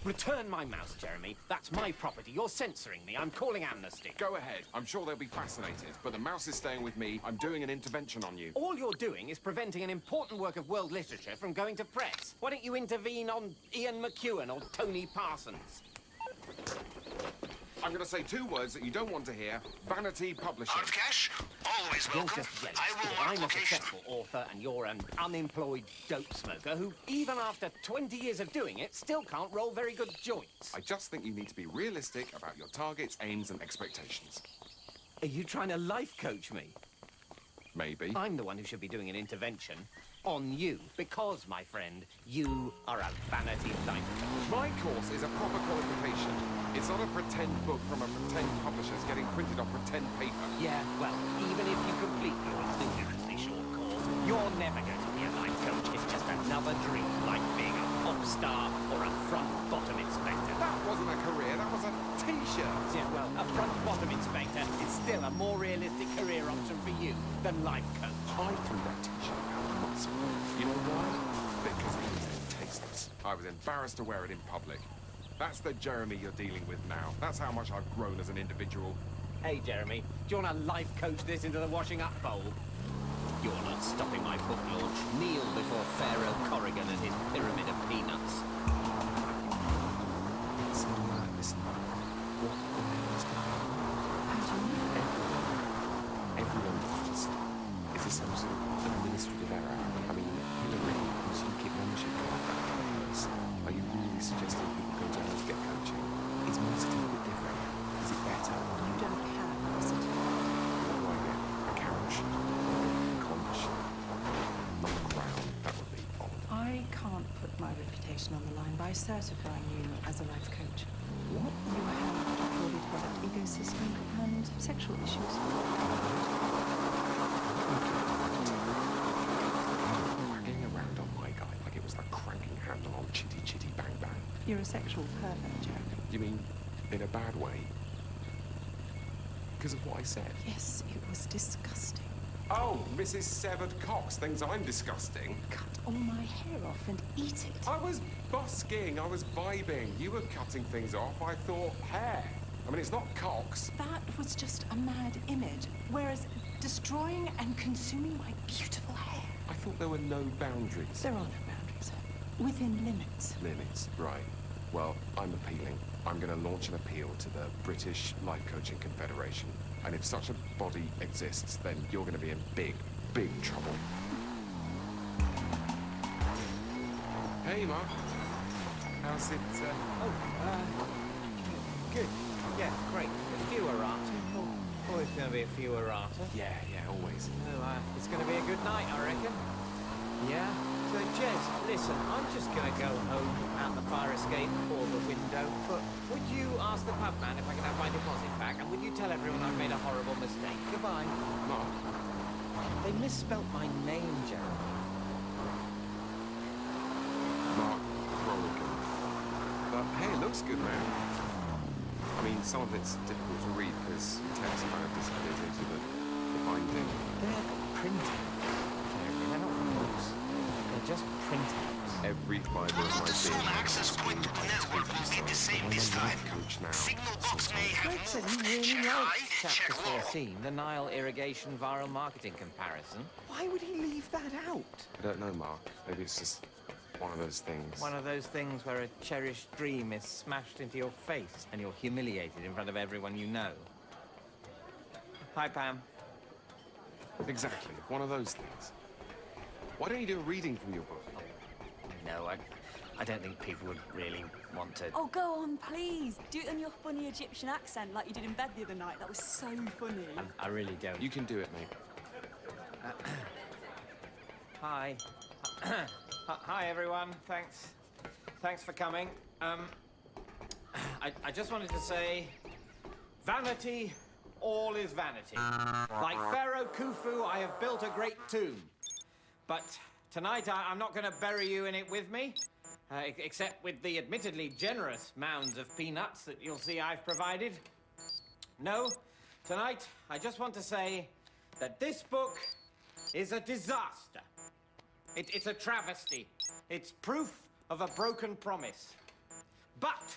Return my mouse, Jeremy. That's my property. You're censoring me. I'm calling amnesty. Go ahead. I'm sure they'll be fascinated. But the mouse is staying with me. I'm doing an intervention on you. All you're doing is preventing an important work of world literature from going to press. Why don't you intervene on Ian McEwan or Tony Parsons? I'm going to say 2 words that you don't want to hear. Vanity Publishing. Hard cash? Always You're welcome. just jealous I will because mark I'm a location. successful author and you're an unemployed dope smoker who, even after 20 years of doing it, still can't roll very good joints. I just think you need to be realistic about your targets, aims, and expectations. Are you trying to life coach me? Maybe. I'm the one who should be doing an intervention on you, because, my friend, you are a vanity life coach. My course is a proper qualification. It's not a pretend book from a pretend publisher's getting printed on pretend paper. Yeah, well, even if you complete your ludicrously short course, you're never going to be a life coach. It's just another dream, like being a pop star or a front-bottom inspector. That wasn't a career, that was a T-shirt. Yeah, well, a front-bottom inspector is still a more realistic career option for you than life coach. I threw that T-shirt out of muscle. You know why? Because it was tasteless. I was embarrassed to wear it in public. That's the Jeremy you're dealing with now. That's how much I've grown as an individual. Hey, Jeremy, do you want to life coach this into the washing up bowl? You're not stopping my book launch. Kneel before Pharaoh Corrigan and his pyramid of peanuts. So, listen, what the hell is going on? How do you know? Everyone knows. Is this some sort of administrative error? I mean, Hillary, whose UKIP membership card back in the place. Are you really suggesting people go to her to get coaching? Is my certificate different? Is it better? You don't have a certificate. What do I get? A couch? Conch? Not a crown. That would be odd. I can't put my reputation on the line by certifying you as a life coach. What? You have poorly developed ego system and sexual issues. Wagging around on my guy like it was the cranking handle on Chitty Chitty Bang Bang. You're a sexual pervert, Jeremy. You mean in a bad way? Because of what I said? Yes, it was disgusting. Oh, Mrs. Severed Cox thinks I'm disgusting. Cut all my hair off and eat it. I was busking, I was vibing. You were cutting things off, I thought hair. I mean, it's not Cox. That was just a mad image, whereas destroying and consuming my beautiful hair. I thought there were no boundaries. There are no boundaries. Within limits. Limits, right. Well, I'm appealing. I'm going to launch an appeal to the British Life Coaching Confederation. And if such a body exists, then you're going to be in big, big trouble. Hey, Mark. How's it, Good. Yeah, great. A few errata. Always going to be a few errata. Yeah, always. Oh, it's going to be a good night, I reckon. Yeah? So, Jez, listen, I'm just going to go home out the fire escape or the window, but would you ask the pub man if I can have my deposit back, and would you tell everyone I've made a horrible mistake? Goodbye. Mark? They misspelt my name, Jeremy. Mark Rolligan. But hey, it looks good, man. I mean, some of it's difficult to read because the text kind of disappears into the binding. They're printing. They're not books. They're just printouts. Every fibre of my The being. access point to the network will be the same this time. Coach now. Signal box may have Greg said he moved. really Check liked high, Chapter check low. 13, the Nile Irrigation Viral Marketing Comparison. Why would he leave that out? I don't know, Mark. Maybe it's just one of those things. One of those things where a cherished dream is smashed into your face and you're humiliated in front of everyone you know. Hi, Pam. Exactly. One of those things. Why don't you do a reading from your book? No, I don't think people would really want to... Oh, go on, please. Do it in your funny Egyptian accent like you did in bed the other night. That was so funny. I really don't. You can do it, mate. Hi. Hi, everyone. Thanks for coming. I just wanted to say, vanity, all is vanity. Like Pharaoh Khufu, I have built a great tomb. But tonight, I'm not going to bury you in it with me, except with the admittedly generous mounds of peanuts that you'll see I've provided. No, tonight, I just want to say that this book is a disaster. It's a travesty. It's proof of a broken promise. But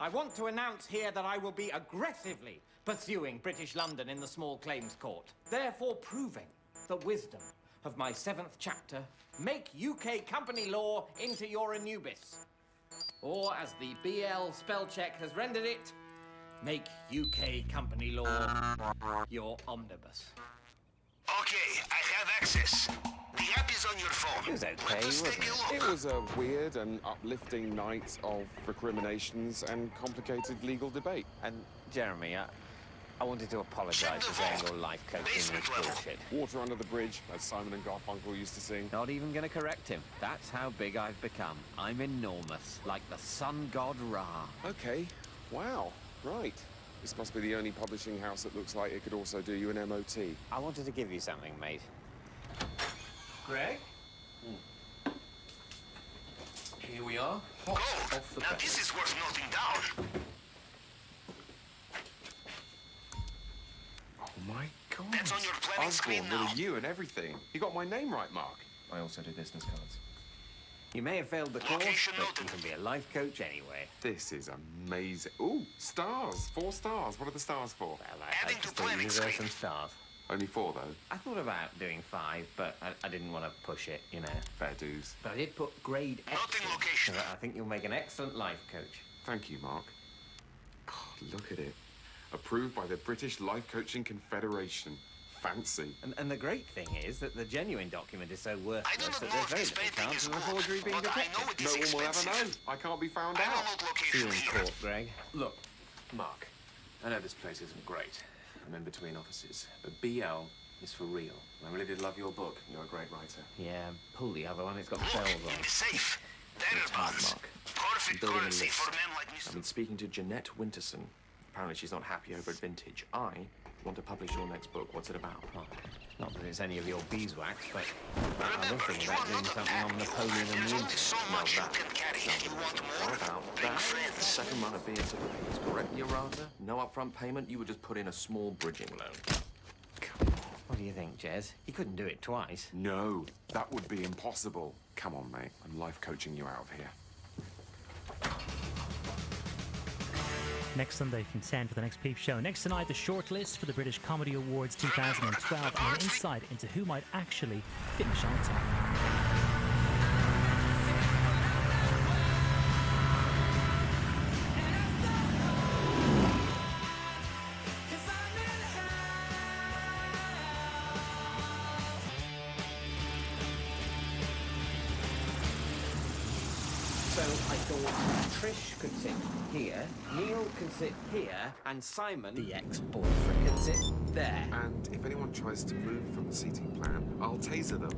I want to announce here that I will be aggressively pursuing British London in the small claims court, therefore proving the wisdom of my 7th chapter, make UK company law into your Anubis. Or, as the BL spell check has rendered it, make UK company law your omnibus. Okay, I have access. The app is on your phone. It was okay, Let us wasn't take a look. It was a weird and uplifting night of recriminations and complicated legal debate. And, Jeremy, I wanted to apologise for saying your life coaching is bullshit. Water under the bridge, as Simon and Garfunkel used to sing. Not even going to correct him. That's how big I've become. I'm enormous, like the sun god Ra. Okay, wow, right. This must be the only publishing house that looks like it could also do you an MOT. I wanted to give you something, mate. Greg? Here we are, hot off the Now this is worth noting down. Oh my God. That's on your planning screen Osborne, now. little you and everything. You got my name right, Mark. I also do business cards. You may have failed the course, Location but noted. you can be a life coach anyway. This is amazing. Ooh, stars. 4 stars. What are the stars for? Well, I Adding just to thought you planning deserve screen. some stars. Only 4, though. I thought about doing 5, but I didn't want to push it, you know. Fair dues. But I did put grade Noting excellent, location. so that I think you'll make an excellent life coach. Thank you, Mark. God, look at it. Approved by the British Life Coaching Confederation. Fancy. And the great thing is that the genuine document is so I do worthless not that know there's if very this little painting chance is of a good, forgery being but I detected. know it No is one will ever know. expensive. I can't be found I will out. note See you location in here. court, Greg. Look, Mark, I know this place isn't great. I'm in between offices, but BL is for real. I really did love your book. You're a great writer. Yeah, pull the other one. It's got Look, bells in on. the safe. There It's hard, bonds. Mark. Perfect Building a currency list. for men like I've Mr. been speaking to Jeanette Winterson. Apparently she's not happy over at Vintage. I want to publish your next book. What's it about? Well, not that it's any of your beeswax, but I was thinking about doing something on Napoleon and There's only Winter. so much you can carry. If you want What more, about bring that? friends. Second run of beer to the pays, correct, your Rata? No upfront payment, you would just put in a small bridging loan. What do you think, Jez? You couldn't do it twice. No, that would be impossible. Come on, mate. I'm life coaching you out of here. Next Sunday, you can send for the next Peep Show. Next tonight, the shortlist for the British Comedy Awards 2012 and an insight into who might actually finish on top. So I thought Trish could sit here, Neil could sit here, and Simon, the ex-boyfriend, could sit there. And if anyone tries to move from the seating plan, I'll taser them.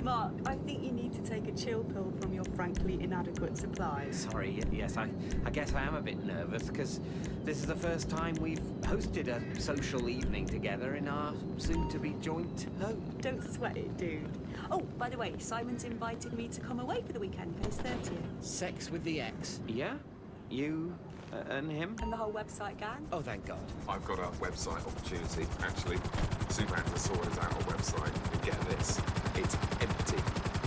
Mark, I think you need to take a chill pill from your frankly inadequate supplies. Sorry, yes, I guess I am a bit nervous because this is the first time we've hosted a social evening together in our soon-to-be joint home. Don't sweat it, dude. Oh, by the way, Simon's invited me to come away for the weekend for his 30th. Sex with the ex. Yeah? You and him? And the whole website gang. Oh, thank God. I've got a website opportunity, actually. Super Actor sorted out a website. And get this, it's empty.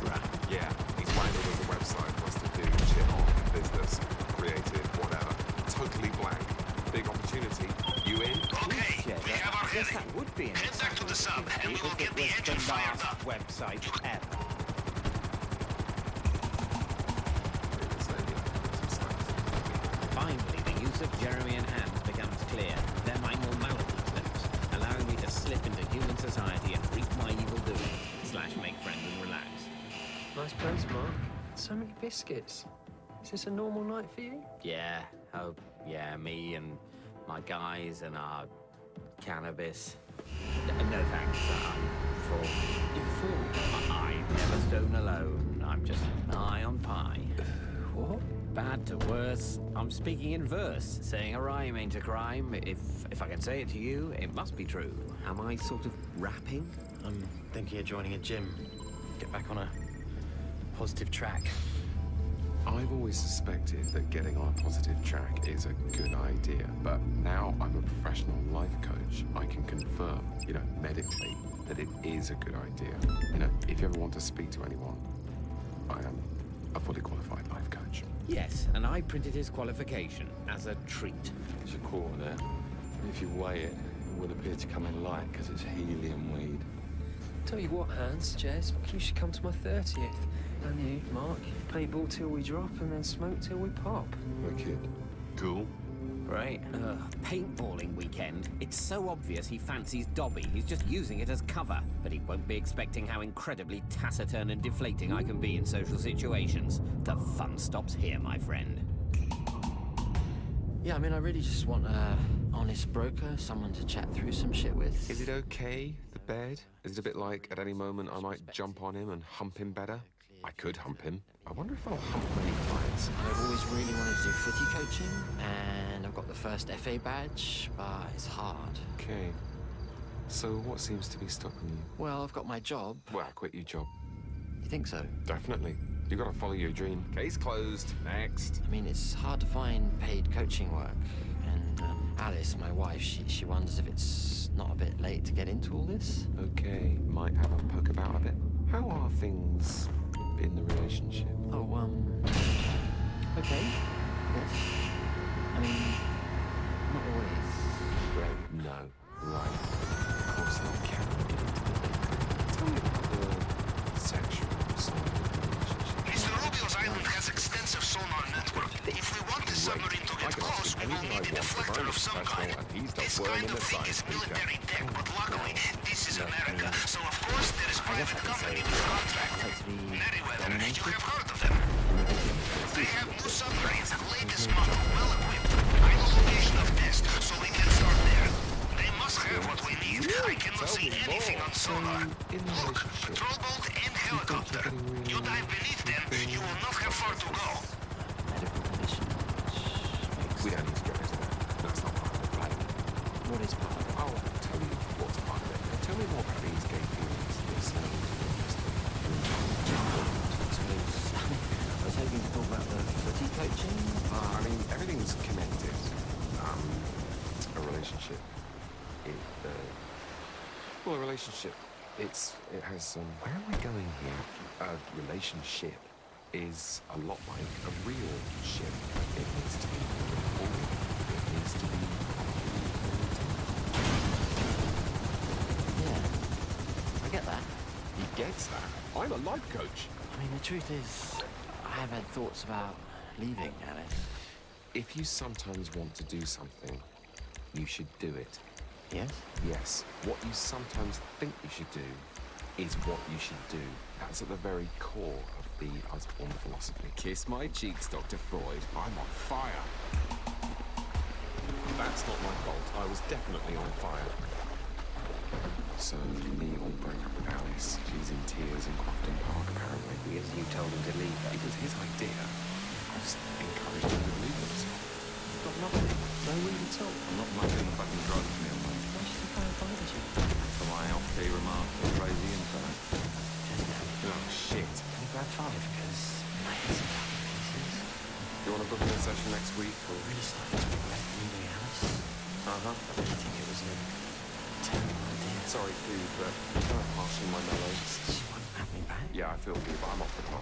Right. Yeah, he's wangled us a website for us to do shit on, business, creative, whatever. Totally blank. Big opportunity. You in? Okay, Yeah, we have our I guess heading. that would be an Head back to the sub, and we will if get it the was engine the fired last up. website ever. Finally, the use of Jeremy and Hans becomes clear. They're my normality clips, allowing me to slip into human society and reap my evil doing, / make friends and relax. Nice place, Mark. so many biscuits. Is this a normal night for you? Yeah. Oh, yeah, me and my guys and our cannabis. No thanks, I'm full. You're full? I never stone alone. I'm just high on pie. What? Bad to worse. I'm speaking in verse. Saying a rhyme ain't a crime. If I can say it to you, it must be true. Am I sort of rapping? I'm thinking of joining a gym. Get back on a positive track. I've always suspected that getting on a positive track is a good idea, but now I'm a professional life coach. I can confirm, medically, that it is a good idea. If you ever want to speak to anyone, I am a fully qualified life coach. Yes, and I printed his qualification as a treat. There's a quarter there. If you weigh it, it will appear to come in light because it's helium weed. Tell you what, Hans, Jez, you should come to my 30th. And you, Mark, paintball till we drop and then smoke till we pop. Wicked. Cool. Right. Paintballing weekend. It's so obvious he fancies Dobby. He's just using it as cover. But he won't be expecting how incredibly taciturn and deflating I can be in social situations. The fun stops here, my friend. Yeah, I mean, I really just want a honest broker, someone to chat through some shit with. Is it okay, the bed? Is it a bit like at any moment I might jump on him and hump him better? I could hump him. I wonder if I'll hump many clients. I've always really wanted to do footy coaching, and I've got the first FA badge, but it's hard. Okay. So what seems to be stopping you? Well, I've got my job. Well, quit your job. You think so? Definitely. You gotta follow your dream. Case closed. Next. I mean, it's hard to find paid coaching work. And Alice, my wife, she wonders if it's not a bit late to get into all this. Okay, might have a poke about a bit. How are things in the relationship? Oh, okay. Yes. I mean, not always. Great. No. Right. Of course not. Can we get into the Tell me about the sexual side of the relationship. Mr. Rubio's island has extensive sonar network. If we want the submarine to get close, we will need a deflector of some kind. This kind of thing is military tech, but luckily, this is America, so of course there is private company with contract. Meriwether, you have heard of them. They have new submarines, latest model, well equipped. Final location of test, so we can start there. They must have what we need. I cannot see anything on sonar. Look, patrol boat and helicopter. You dive beneath them, you will not have far to go. We don't need to get into that. That's not part of the plan. What is part of it? I'll tell you what's part of it. Tell me more about these gay feelings. I was hoping to talk about the footy coaching. I mean, everything's connected. A relationship. A relationship. It has where are we going here? A relationship is a lot like a real ship. It needs to be full. It needs to be Yeah, I get that. He gets that. I'm a life coach. I mean, the truth is, I have had thoughts about leaving, Alice. If you sometimes want to do something, you should do it. Yes? Yes. What you sometimes think you should do is what you should do. That's at the very core of the Usborne philosophy. Kiss my cheeks, Dr. Freud. I'm on fire. That's not my fault. I was definitely on fire. So Neil broke up with Alice. She's in tears in Crofton Park, apparently. Because you told him to leave her. It was his idea. I just encouraged him to leave it. Got nothing. No weed at all. I'm not mucking fucking drugs, Neil, mate. Why should you find bothered you? For my off-key remark on crazy inside. Oh, shit. Can you grab 5? Because my head's in pieces. You want to book in a session next week? Or... Really starting to regret leaving Alice. Uh-huh. I really think it was a terrible idea. Sorry, dude, but you're kind of harshing my mellows. She won't have me back. Yeah, I feel for you, but I'm off the clock.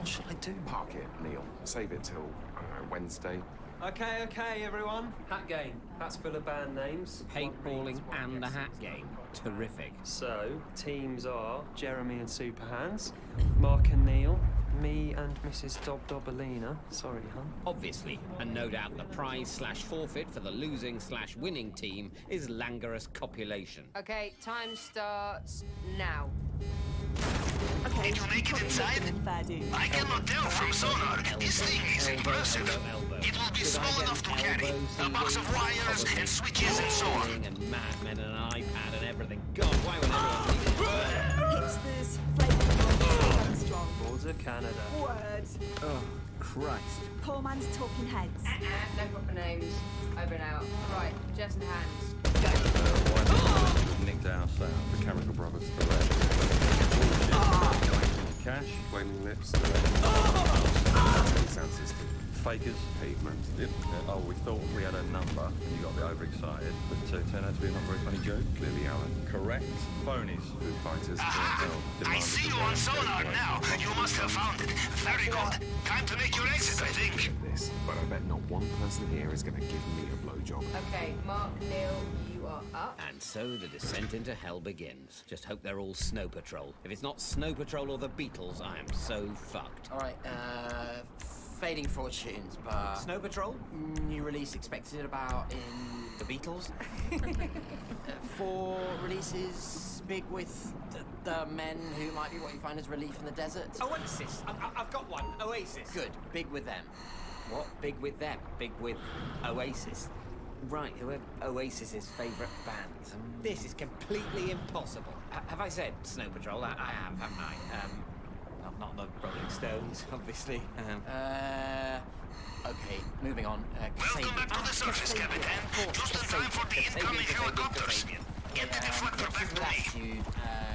What should I do? Park it, Neil. Save it till, I don't know, Wednesday. Okay, everyone. Hat game. That's full of band names. Paintballing and the hat game. Terrific. So, teams are Jeremy and Superhands, Mark and Neil, me and Mrs. Dobdobalina. Sorry, hun. Obviously, and no doubt the prize/forfeit for the losing/winning team is languorous copulation. Okay, time starts now. Okay, Did you make it inside? I cannot tell from sonar. This thing is impressive. It will be small enough to carry. A box of wires and switches and so on. And madmen and an iPad and everything. God, why would anyone need it? Hipsters, flavoured strong. Border Canada. Words. Oh, Christ. Poor man's talking heads. No proper names. Over and out. Right, Jess and Hands. Nicked our sound. The Chemical Brothers to the left. Bullshit. Cash. Flaming Lips to the left. Sound system. Fakers. Pavement. Oh, we thought we had a number and you got a bit overexcited, but it turned out to be a not very funny joke. Clearly, Alan. Correct. Phonies. Foo Fighters. I see you on sonar now. You must have found it. Very good. Time to make your exit, I think. This, but I bet not one person here is going to give me a blowjob. Okay, Mark, Neil, you are up. And so the descent into hell begins. Just hope they're all Snow Patrol. If it's not Snow Patrol or the Beatles, I am so fucked. All right, Fading Fortunes, but... Snow Patrol? New release expected about in... The Beatles? 4 releases, big with the men who might be what you find as relief in the desert. Oasis. I've got one. Oasis. Good, big with them. What? Big with them? Big with Oasis? Right, who are Oasis's favourite bands? This is completely impossible. Have I said Snow Patrol? I have, haven't I? Not the Rolling Stones, obviously. Okay, moving on. Welcome back to the surface, Captain. Just in time for the incoming helicopters. Get the deflector back to me.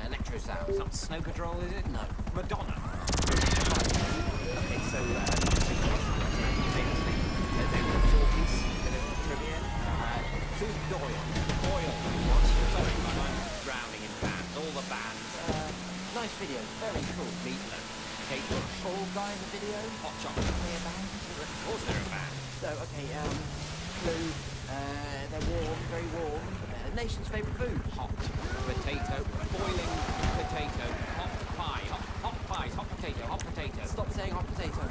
Electro Sound. It's not Snow Patrol, is it? No. Madonna. Okay, so, they were 40s, bit of trivia. Susan Doyle. Sorry, I'm drowning in bands. All the bands. Nice video, very cool. Meatloaf. Kate Bush. Old guy in the video. Hot Chocolate. Are they a band? Of course they're a band. So, okay, Clue. They're warm, very warm. Nation's favourite food. Hot potato. Boiling potato. Hot pie. Hot pies. Hot potato. Hot potato. Stop saying hot potato.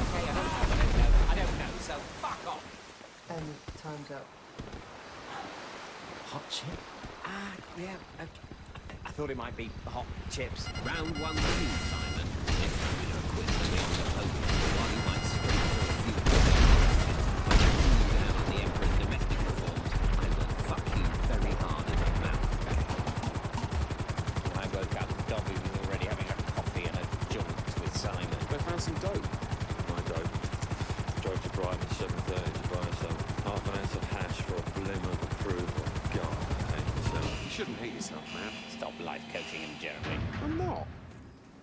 Okay, I don't know, so fuck off. And time's up. Hot chip? Yeah. I thought it might be hot chips. Round 1 to you, Simon. If you're equipped, we also hope while you might sprint for a few down on the Emperor's domestic reforms, I will fuck you very hard in the mouth. When I woke up, Dobby was already having a coffee and a joint with Simon. They found some dope. My dope. Drove to Brighton at 7:30 to buy some half an ounce of hash for a blim of approval. God, I hate myself. You shouldn't hate yourself, man. Stop life coaching him, Jeremy. I'm not.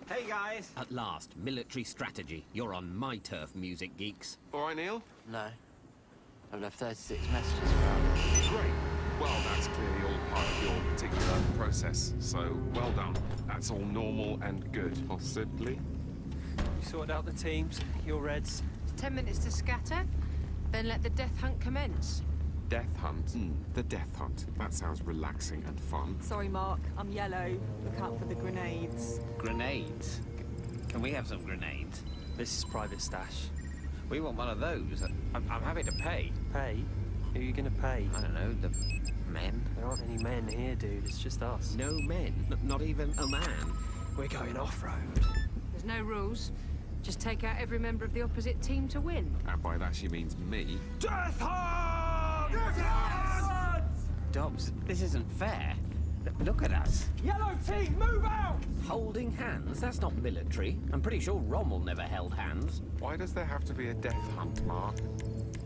Hey, guys. At last, military strategy. You're on my turf, music geeks. All right, Neil? No. I've left 36 messages for Great. Well, that's clearly all part of your particular process. So, well done. That's all normal and good. Possibly. You sorted out the teams, your Reds. 10 minutes to scatter, then let the death hunt commence. Death hunt. The death hunt. That sounds relaxing and fun. Sorry, Mark. I'm yellow. Look out for the grenades. Grenades? Can we have some grenades? This is private stash. We want one of those. I'm happy to pay. Pay? Who are you gonna pay? I don't know, the men? There aren't any men here, dude. It's just us. No men? Not even a man? We're going off-road. There's no rules. Just take out every member of the opposite team to win. And by that she means me. Death Hunt! Death Hunt! Dobbs, this isn't fair. Look at us. Yellow team, move out! Holding hands? That's not military. I'm pretty sure Rommel never held hands. Why does there have to be a death hunt, Mark?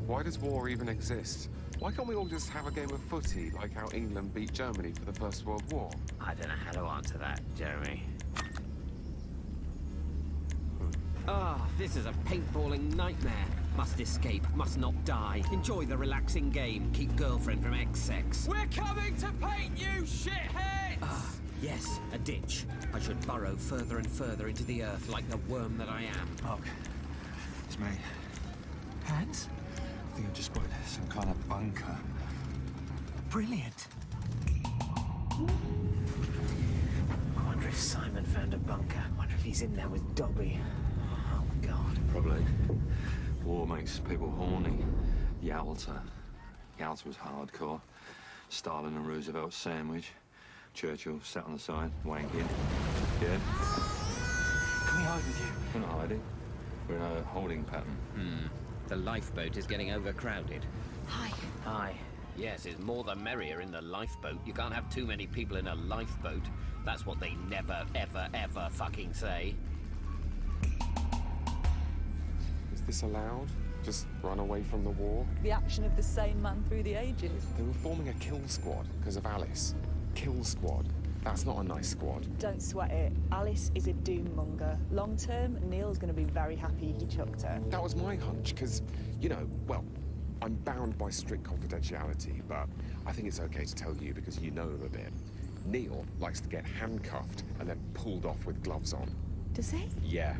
Why does war even exist? Why can't we all just have a game of footy like how England beat Germany for the First World War? I don't know how to answer that, Jeremy. This is a paintballing nightmare. Must escape, must not die. Enjoy the relaxing game. Keep girlfriend from ex-sex. We're coming to paint you, shitheads! Yes, a ditch. I should burrow further and further into the earth like the worm that I am. Mark, it's me. Hands? I think I just spotted some kind of bunker. Brilliant. I wonder if Simon found a bunker. I wonder if he's in there with Dobby. Oh, God. Probably. War makes people horny. Yalta was hardcore. Stalin and Roosevelt sandwich. Churchill sat on the side, wanking. Yeah? Can we hide with you? We're not hiding. We're in a holding pattern. The lifeboat is getting overcrowded. Hi. Yes, it's more the merrier in the lifeboat. You can't have too many people in a lifeboat. That's what they never, ever, ever fucking say. Is this allowed? Just run away from the war? The action of the same man through the ages. They were forming a kill squad because of Alice. Kill squad. That's not a nice squad. Don't sweat it. Alice is a doom-monger. Long term, Neil's going to be very happy he chucked her. That was my hunch, because, you know, well, I'm bound by strict confidentiality, but I think it's okay to tell you because you know him a bit. Neil likes to get handcuffed and then pulled off with gloves on. Does he? Yeah.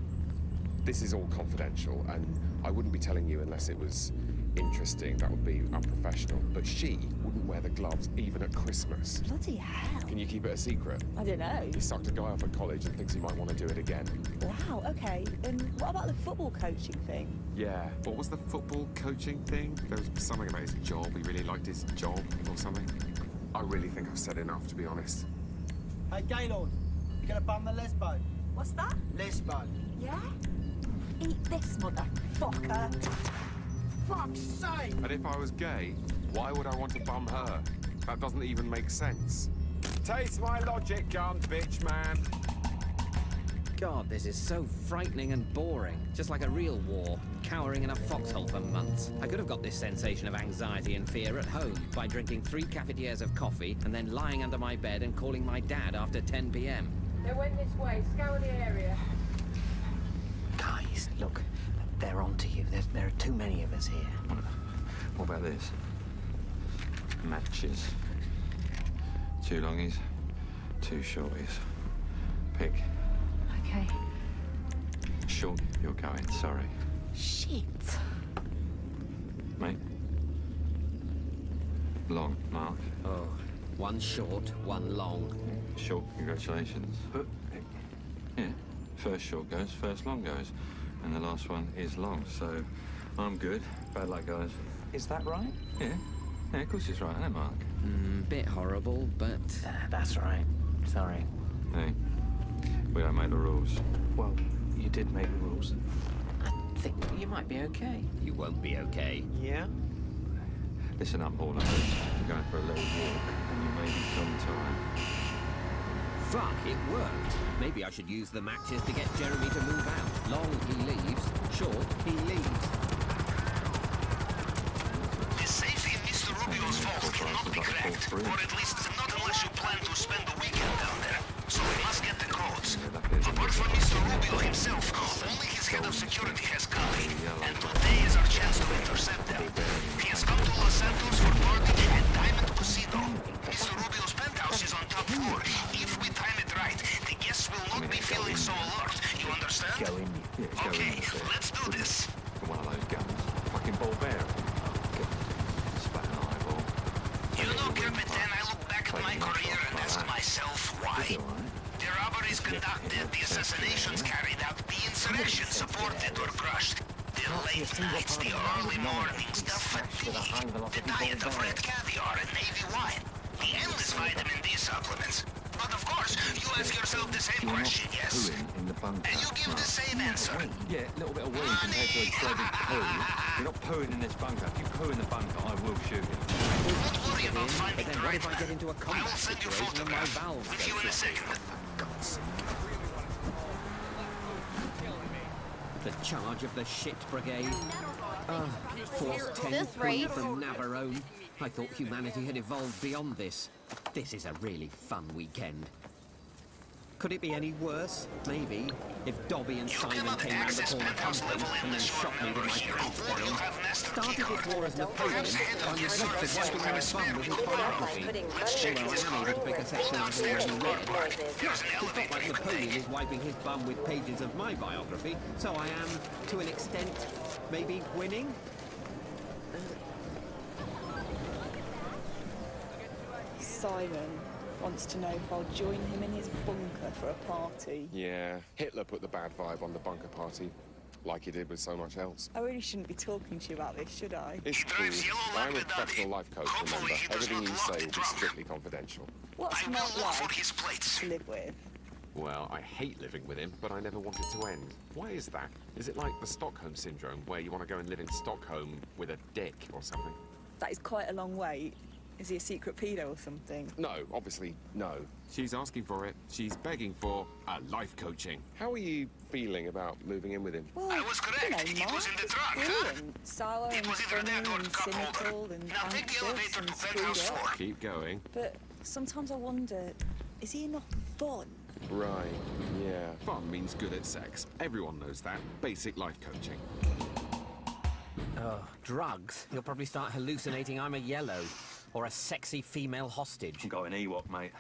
This is all confidential, and I wouldn't be telling you unless it was interesting. That would be unprofessional. But she wouldn't wear the gloves even at Christmas. Bloody hell. Can you keep it a secret? I don't know. He sucked a guy off at college and thinks he might want to do it again. Wow, okay. And what about the football coaching thing? Yeah. What was the football coaching thing? There was something about his job. He really liked his job or something. I really think I've said enough, to be honest. Hey, Gaylord, you gonna bum the lesbo? What's that? Lesbo. Yeah? Eat this, motherfucker. Fuck's sake! And if I was gay, why would I want to bum her? That doesn't even make sense. Taste my logic, gun, bitch, man. God, this is so frightening and boring. Just like a real war. Cowering in a foxhole for months. I could have got this sensation of anxiety and fear at home by drinking 3 cafetières of coffee and then lying under my bed and calling my dad after 10 p.m. They went this way. Scour the area. Guys, look, they're onto you. There are too many of us here. What about this? Matches. 2 longies, 2 shorties. Pick. Okay. Short, you're going, sorry. Shit. Mate. Long, Mark. Oh, 1 short, 1 long. Short, congratulations. Yeah, first short goes, first long goes. And the last one is long, so I'm good. Bad luck, guys. Is that right? Yeah. Yeah, of course it's right, isn't it, Mark? Bit horrible, but... That's right. Sorry. Hey, we don't make the rules. Well, you did make the rules. I think you might be okay. You won't be okay. Yeah? Listen up, all of us. We're going for a little walk, and you may be sometime. Fuck, it worked. Maybe I should use the matches to get Jeremy to move out. Long, he leaves. Short, he leaves. The safe in Mr. Rubio's vault cannot be cracked, or at least not unless you plan to spend the weekend down there. So we must get the codes. Apart from Mr. Rubio himself, only his head of security has copy, and today is our chance to intercept them. He has come to Los Santos for party and Diamond Casino. Mr. Rubio's penthouse is on top floor. If we time it right, the guests will not be feeling so alert. You understand? Go in. Okay, let's do this. One of those guns. Fucking ball bearing. Spat an eyeball. You know, Capitan, I look back at my career and ask myself why. The robberies conducted, the assassinations carried out, the insurrection supported or crushed. The late nights, the early mornings, the fatigue, the diet of red caviar and navy wine, the endless vitamin D supplements. But of course, you ask yourself the same question, yes? In the bunker. And you give the same answer. Yeah, a little bit of weed compared to a dreaded poo. You're not pooing in this bunker. If you poo in the bunker, I will shoot you. Don't worry about finding But then the what right if I get into a I will combat send you a situation and my photograph valves with you go in a floppy? second. The charge of the shit brigade. Force 10 This race. from Navarone. I thought humanity had evolved beyond this. This is a really fun weekend. Could it be any worse? Maybe. If Dobby and Simon came round the corner pumping and then shot me with my pants down. Started this war as Napoleon, I'm reflected wiping my bum with his biography. Although I am able to pick a section I've already read. It's not like Napoleon is wiping his bum with pages of my biography, so I am, to an extent, maybe winning? Simon wants to know if I'll join him in his bunker for a party. Yeah, Hitler put the bad vibe on the bunker party. like he did with so much else. I really shouldn't be talking to you about this, should I? It's cool. I'm a professional life coach, remember? Everything you say will be strictly confidential. What's Mark like to live with? Well, I hate living with him, but I never want it to end. Why is that? Is it like the Stockholm Syndrome, where you want to go and live in Stockholm with a dick or something? That is quite a long wait. Is he a secret pedo or something? No, obviously, no. She's asking for it. She's begging for a life coaching. How are you feeling about moving in with him? Well, I was correct. You know, It was in the trunk, huh? Sour It and was either that funny or and cup holder. cynical and Now take the anxious elevator and to screwed penthouse up. 4. Keep going. But sometimes I wonder, is he enough fun? Right, yeah. Fun means good at sex. Everyone knows that. Basic life coaching. Oh, drugs? You'll probably start hallucinating I'm a yellow. Or a sexy female hostage. I'm going Ewok, mate.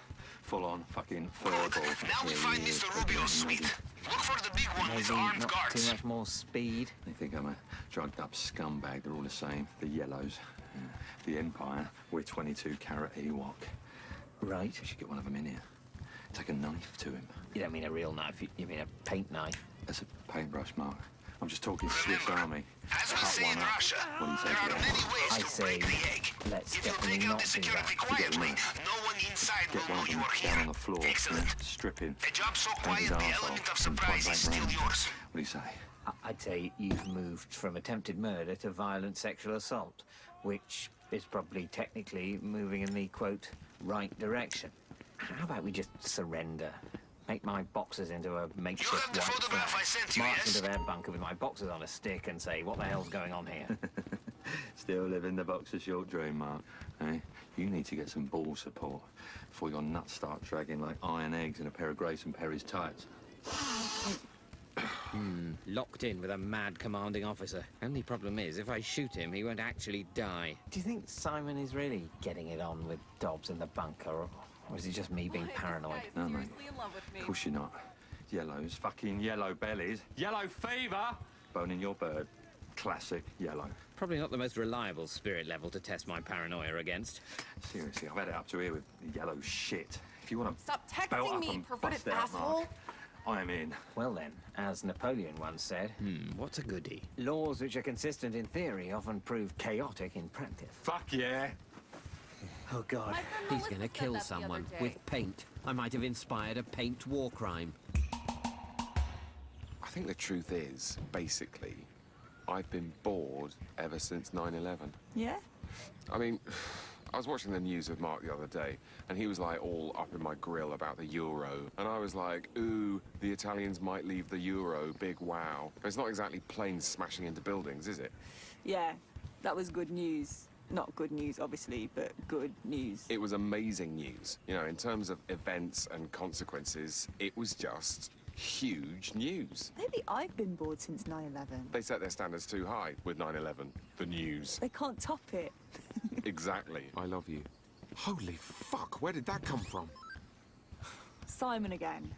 Full on fucking furball. Now we find Mr. Rubio's suite. Look for the big one with armed not guards. too much more speed. They think I'm a drugged up scumbag. They're all the same. The yellows. The Empire, we're 22 carat Ewok. Right. We should get one of them in here. Take a knife to him. You don't mean a real knife, you mean a paint knife. That's a paintbrush, Mark. I'm just talking Swiss Army. As we Cut say one in up. Russia, What do you say there to are that? many ways I to say, break the egg. let's If you definitely take out not the do security that. quietly, no one inside Get will one know of you them are down here. on the floor. Excellent. Stripping. A job so Take quiet, his the arsehole element of and point surprise is blank still range. yours. What do you say? I'd say you've moved from attempted murder to violent sexual assault, which is probably technically moving in the, quote, right direction. How about we just surrender? Make my boxes into a makeshift have the white photograph flag, I sent you, march yes? into their bunker with my boxes on a stick and say, what the hell's going on here? Still living the boxer short dream, Mark. Eh? You need to get some ball support before your nuts start dragging like iron eggs in a pair of Grayson Perry's tights. Locked in with a mad commanding officer. Only problem is, if I shoot him, he won't actually die. Do you think Simon is really getting it on with Dobbs in the bunker, or is it just me being paranoid? No, mate. Of course you're not. Yellows, fucking yellow bellies. Yellow fever! Boning your bird. Classic yellow. Probably not the most reliable spirit level to test my paranoia against. Seriously, I've had it up to here with yellow shit. If you want to Stop belt texting up me, and perverted bust out, asshole. Mark, I am in. Well then, as Napoleon once said, What's a goodie? laws which are consistent in theory often prove chaotic in practice. Fuck yeah! Oh, God. He's gonna kill someone with paint. I might have inspired a paint war crime. I think the truth is, basically, I've been bored ever since 9/11. Yeah? I mean, I was watching the news with Mark the other day, and he was like all up in my grill about the euro. And I was like, ooh, the Italians might leave the euro, big wow. It's not exactly planes smashing into buildings, is it? Yeah, that was good news. Not good news, obviously, but good news. It was amazing news. You know, in terms of events and consequences, it was just huge news. Maybe I've been bored since 9/11. They set their standards too high with 9/11. The news. They can't top it. Exactly. I love you. Holy fuck, where did that come from? Simon again.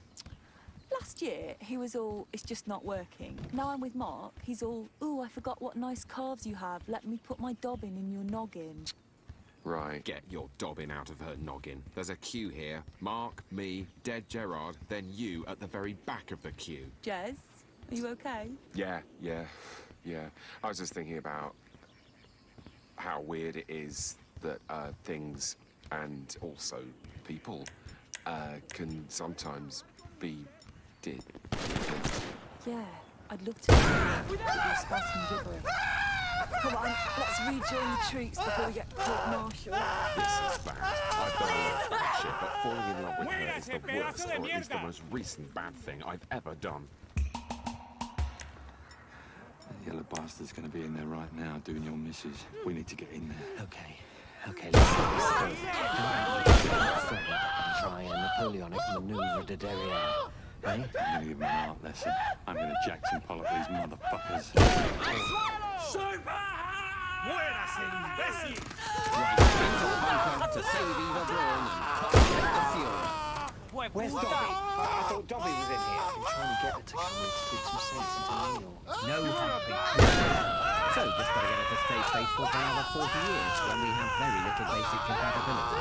Last year, he was all, it's just not working. Now I'm with Mark, he's all, ooh, I forgot what nice calves you have. Let me put my dobbin in your noggin. Right. Get your dobbin out of her noggin. There's a queue here. Mark, me, dead Gerard, then you at the very back of the queue. Jez, are you okay? Yeah. I was just thinking about how weird it is that things and also people can sometimes be did. Yeah, I'd love to with your spasm gibbering. Come on, let's rejoin the troops before we get court-martialed. This is bad. I've done a lot of bad shit, but falling in love with her is the worst, or at least the most recent bad thing I've ever done. That yellow bastard's going to be in there right now doing your missus. We need to get in there. Okay, let's see this through. How about you get a friend and try a Napoleonic maneuver de derrière? Eh? I'm going to give him an art lesson. I'm going to Jackson Pollock these motherfuckers. ¡Muérase, imbécil! Right, into the bunker to save Eva Braun and conquer the Fuhrer. Where's Dobby? I thought Dobby was in here. I'm trying to get her to come and speak some sense into Neil. No humping. So, just gotta get her to stay faithful for another 40 years when we have very little basic compatibility.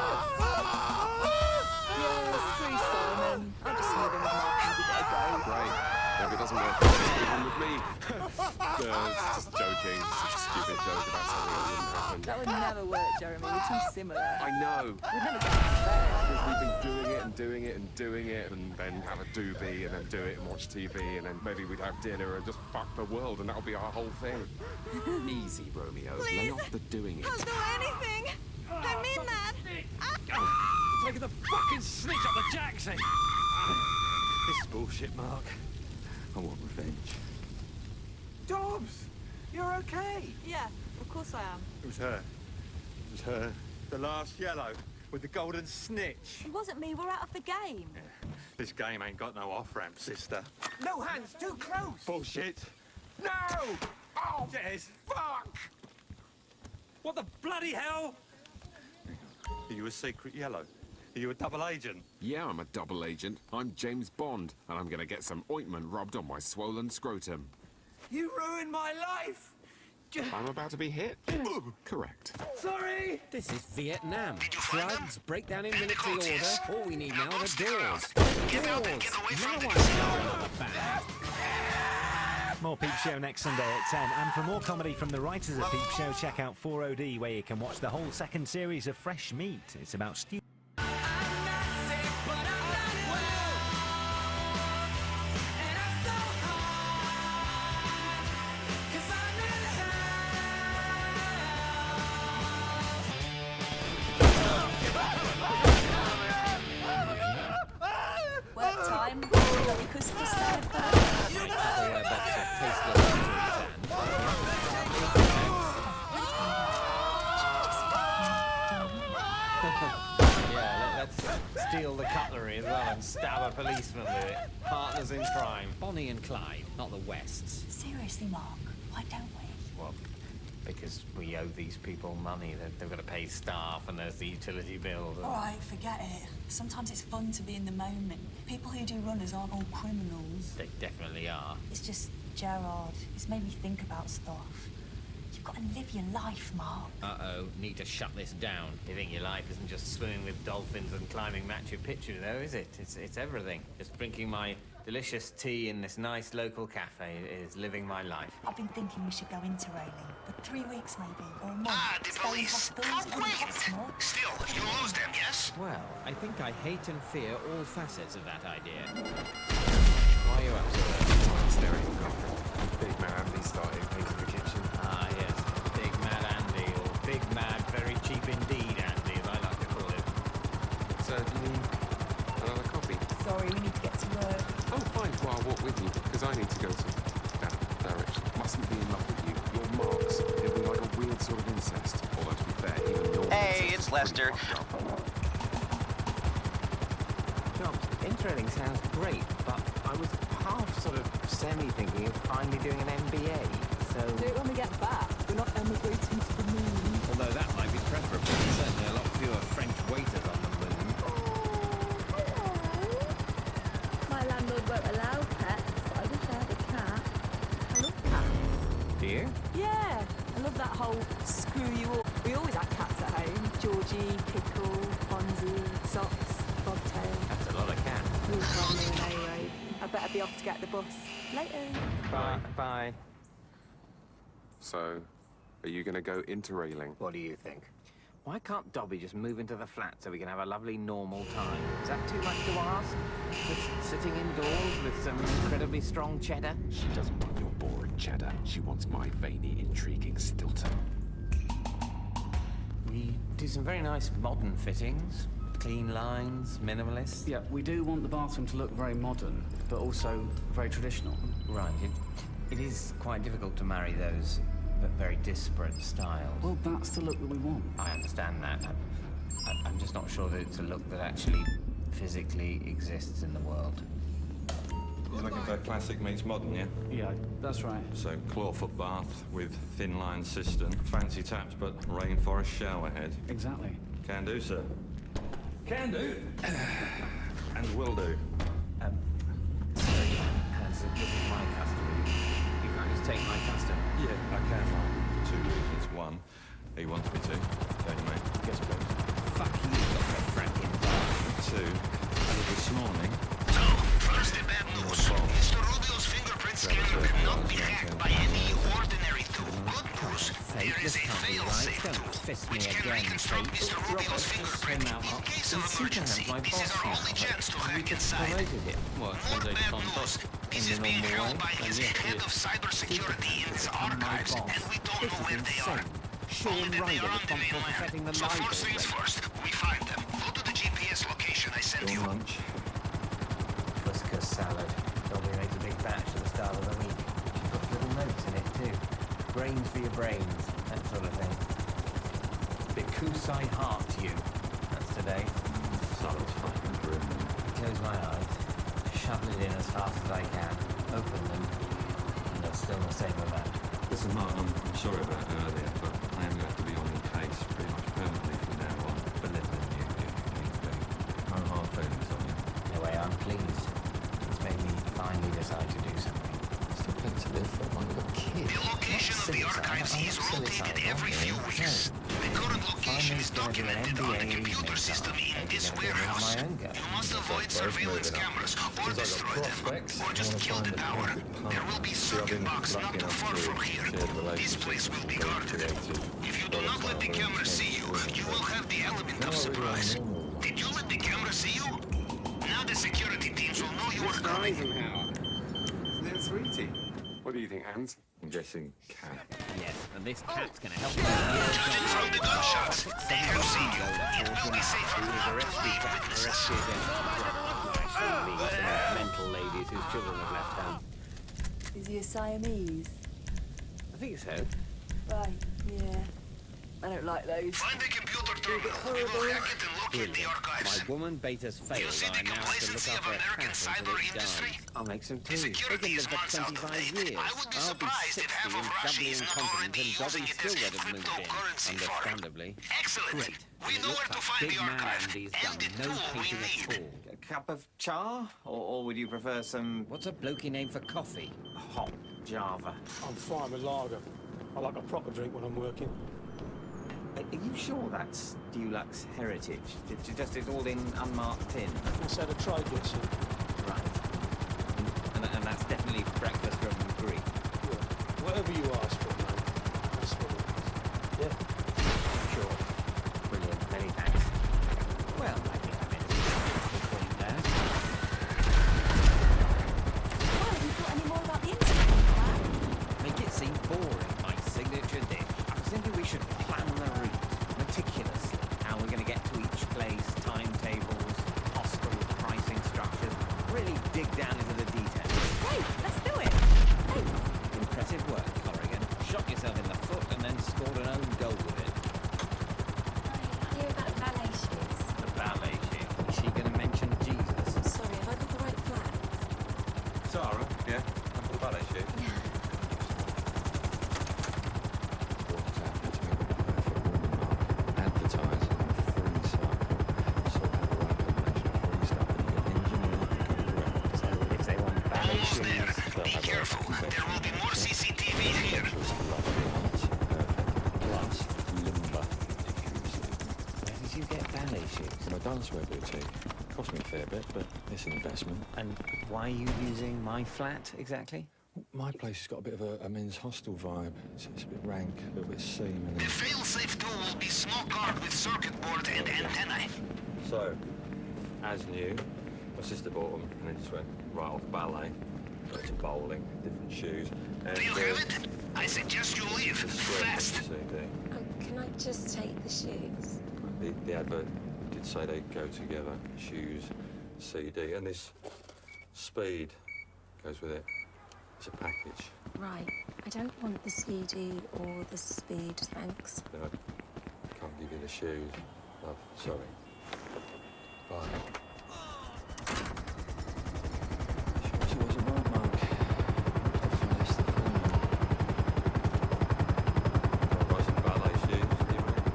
Yeah, screw Simon. I'll just leave him with Mark and give it a go. Great. If it doesn't work, just leave him with me. joke about something that wouldn't happen. That would never work, Jeremy. We're too similar. I know. We'd never get to Because we've been doing it and doing it and doing it and then have a doobie and then do it and watch TV and then maybe we'd have dinner and just fuck the world and that'll be our whole thing. Easy, Romeo. Lay off the doing it. I'll do anything. I mean that. You're taking the fucking snitch up the jacks, eh? This is bullshit, Mark. I want revenge. Dobbs! You're okay? Yeah, of course I am. It was her. It was her. The last yellow with the golden snitch. It wasn't me. We're out of the game. This game ain't got no off-ramp, sister. No hands, too close! Bullshit. No! Oh, Des, fuck! What the bloody hell? Are you a secret yellow? Are you a double agent? Yeah, I'm a double agent. I'm James Bond, and I'm gonna get some ointment rubbed on my swollen scrotum. You ruined my life! I'm about to be hit. Correct. Sorry! This is Vietnam. Drugs, breakdown in military order. All we need now are the doors. Doors! Now I know another band. More Peep Show next Sunday at 10. And for more comedy from the writers of Peep Show, check out 4OD, where you can watch the whole second series of Fresh Meat. It's about stew. Work time. Because of the side Yeah, let's steal the cutlery as well and stab a policeman with it. Partners in crime. Bonnie and Clyde, not the Wests. Seriously, Mark, why don't we? Well, because we owe these people money. They've got to pay staff and there's the utility bills. All right, forget it. Sometimes it's fun to be in the moment. People who do runners aren't all criminals. They definitely are. It's just Gerard. It's made me think about stuff. You've got to live your life, Mark. Uh-oh, need to shut this down. You think your life isn't just swimming with dolphins and climbing Machu Picchu, though, is it? It's everything. Just drinking my delicious tea in this nice local cafe is living my life. I've been thinking we should go interrailing. For 3 weeks, maybe, or a month. The Stay in police. hostels, How it wouldn't quaint. cost much. Still, you lose them, yes? Well, I think I hate and fear all facets of that idea. Why are you up to it? I'm staring at girlfriend. Big man Andy started painting the kitchen. Ah, yes. Big Mad Andy, or Big Mad, very cheap indeed Andy, as I like to call it. So, do you need another coffee? Sorry, we need to get to work. Oh, fine. Well, I'll walk with you, because I need to go to that direction. Mustn't be in love with you. Your marks. It'll be like a weird sort of incest. Although, to be fair, even your Hey, incest it's is Lester. pretty fucked up. John, interrailing sounds great, but I was half sort of semi-thinking of finally doing an MBA, so... Do it when we get back. We're not emigrating to the moon. Although that might be preferable. There's certainly a lot fewer French waiters on the moon. My landlord won't allow pets, but I wish I had a cat. I love cats. Do you? Yeah, I love that whole screw you up. We always had cats at home. Georgie, Pickle, Fonzie, Socks, Bobtail. That's a lot of cats. Ooh, Romeo and A-Road. I better be off to get the bus. Later. Bye. Bye. So, are you going to go interrailing? What do you think? Why can't Dobby just move into the flat so we can have a lovely normal time? Is that too much to ask? Just sitting indoors with some incredibly strong cheddar? She doesn't want your boring cheddar. She wants my veiny, intriguing Stilton. We do some very nice modern fittings. Clean lines, minimalist. Yeah, we do want the bathroom to look very modern, but also very traditional. Right. It is quite difficult to marry those very disparate styles. Well, that's the look that we want. I understand that. I'm just not sure that it's a look that actually physically exists in the world. You're looking for classic meets modern, yeah? Yeah, that's right. So, clawfoot bath with thin line cistern, fancy taps, but rainforest shower head. Exactly. Can do, sir. Can do. And will do. Sorry, Hans, this is my custom. You can't just take my custom. Yeah, I can, Mark. 2 reasons. One, he wants me to. Don't you, mate? Yes, please. Fuck you, Dr. Frankenstein. 2, this morning... First, the bad news. Mr. Rubio's fingerprint scanner cannot be hacked by any ordinary tool. Good news. There Don't fist me which can again, reconstruct Kate. Mr. Rubio's fingerprint. In case of emergency, this is our only chance to hack inside. More bad news. This is being held by his head of cybersecurity in his archives, and we don't know where they are. Only that they are on the mainland. So first things first, we find them. Go to the GPS location I sent you. Couscous salad. Told me he makes a big batch at the start of the week. She's got little notes in it too. Brains for your brains, that sort of thing. Bikusai heart you. That's today. Salad's fucking grim. Close my eyes, shovel it in as fast as I can, open them, and there's still the same amount. Listen, Mark, I'm sorry about earlier, but I am going to have to be on your case pretty much permanently from now on. Belittling you if need be. No hard feelings on you. Anyway, I'm pleased. It's made me finally decide to do something. Still plenty to live for, my little kid. The location of the archives is rotated every few weeks. The current location is documented on the computer system in this warehouse. You must avoid surveillance cameras, or destroy them, or just kill the tower. There will be circuit box not too far from here. This place will be guarded. If you do not let the camera see you, you will have the element of surprise. Did you let the camera see you? Now the security teams will know you are coming. Little sweetie. What do you think, Hans? I'm guessing cat. Yes, and this cat's going to help me. Judging from the gunshots, they have seen you. It will be safer to not leave witnesses. Mental ladies whose children have left town. Is he a Siamese? I think so. Right, yeah. I don't like those. Find the computer terminal. We will hack it and locate the archives. My woman beta's failed. You see the I now have to look complacency of after a American cat cyber until it's industry? done. I'll make some The tea. They security can is live for months out of 25 date. years. I would be I'll surprised if half of Russia is not already using it as cryptocurrency for. Understandably. Excellent. Great. We know where to find the archive and the no tool we painting need. at all. A cup of char? Or would you prefer some... What's a blokey name for coffee? Hot Java. I'm fine with lager. I like a proper drink when I'm working. Are you sure that's Dulux Heritage? It's all in unmarked tin? That's how the trade gets in. Right. And that's definitely breakfast from Greek? Yeah. Whatever you ask for, mate. That's what it is. Yeah? Sure. Brilliant. Many thanks. Well, I think I'm in between there. Why have you got any more about the internet plan? Make it seem boring, my signature dish. I was thinking we should plan the route meticulously. How we're going to get to each place, timetables, hostel pricing structures. Really dig down into the details. Great, let's do it. Thanks. Impressive work, Corrigan. Shot yourself in the foot and then scored an own goal with it. I hear about ballet shoes. The ballet shoe. Is she going to mention Jesus? Sorry, have I got the right flat? Sarah, yeah? I've got the ballet shoe. Be careful. There will be more CCTV here. Plus, limber. Where did you get ballet shoes? My dancewear boutique. Cost me a fair bit, but it's an investment. And why are you using my flat, exactly? My place has got a bit of a men's hostel vibe. It's a bit rank, a little bit seamy. The fail-safe tool will be small card with circuit board and antennae. So, as new, my sister bought them and then just went right off ballet. Went to bowling, different shoes. And, Do you have it? I suggest you leave fast. CD. Can I just take the shoes? The advert did say they go together, shoes, CD, and this speed goes with it. It's a package. Right. I don't want the CD or the speed, thanks. No, I can't give you the shoes. Love, sorry. Bye. She wasn't right, Mark. That's the film. I'll buy some ballet shoes, do you reckon?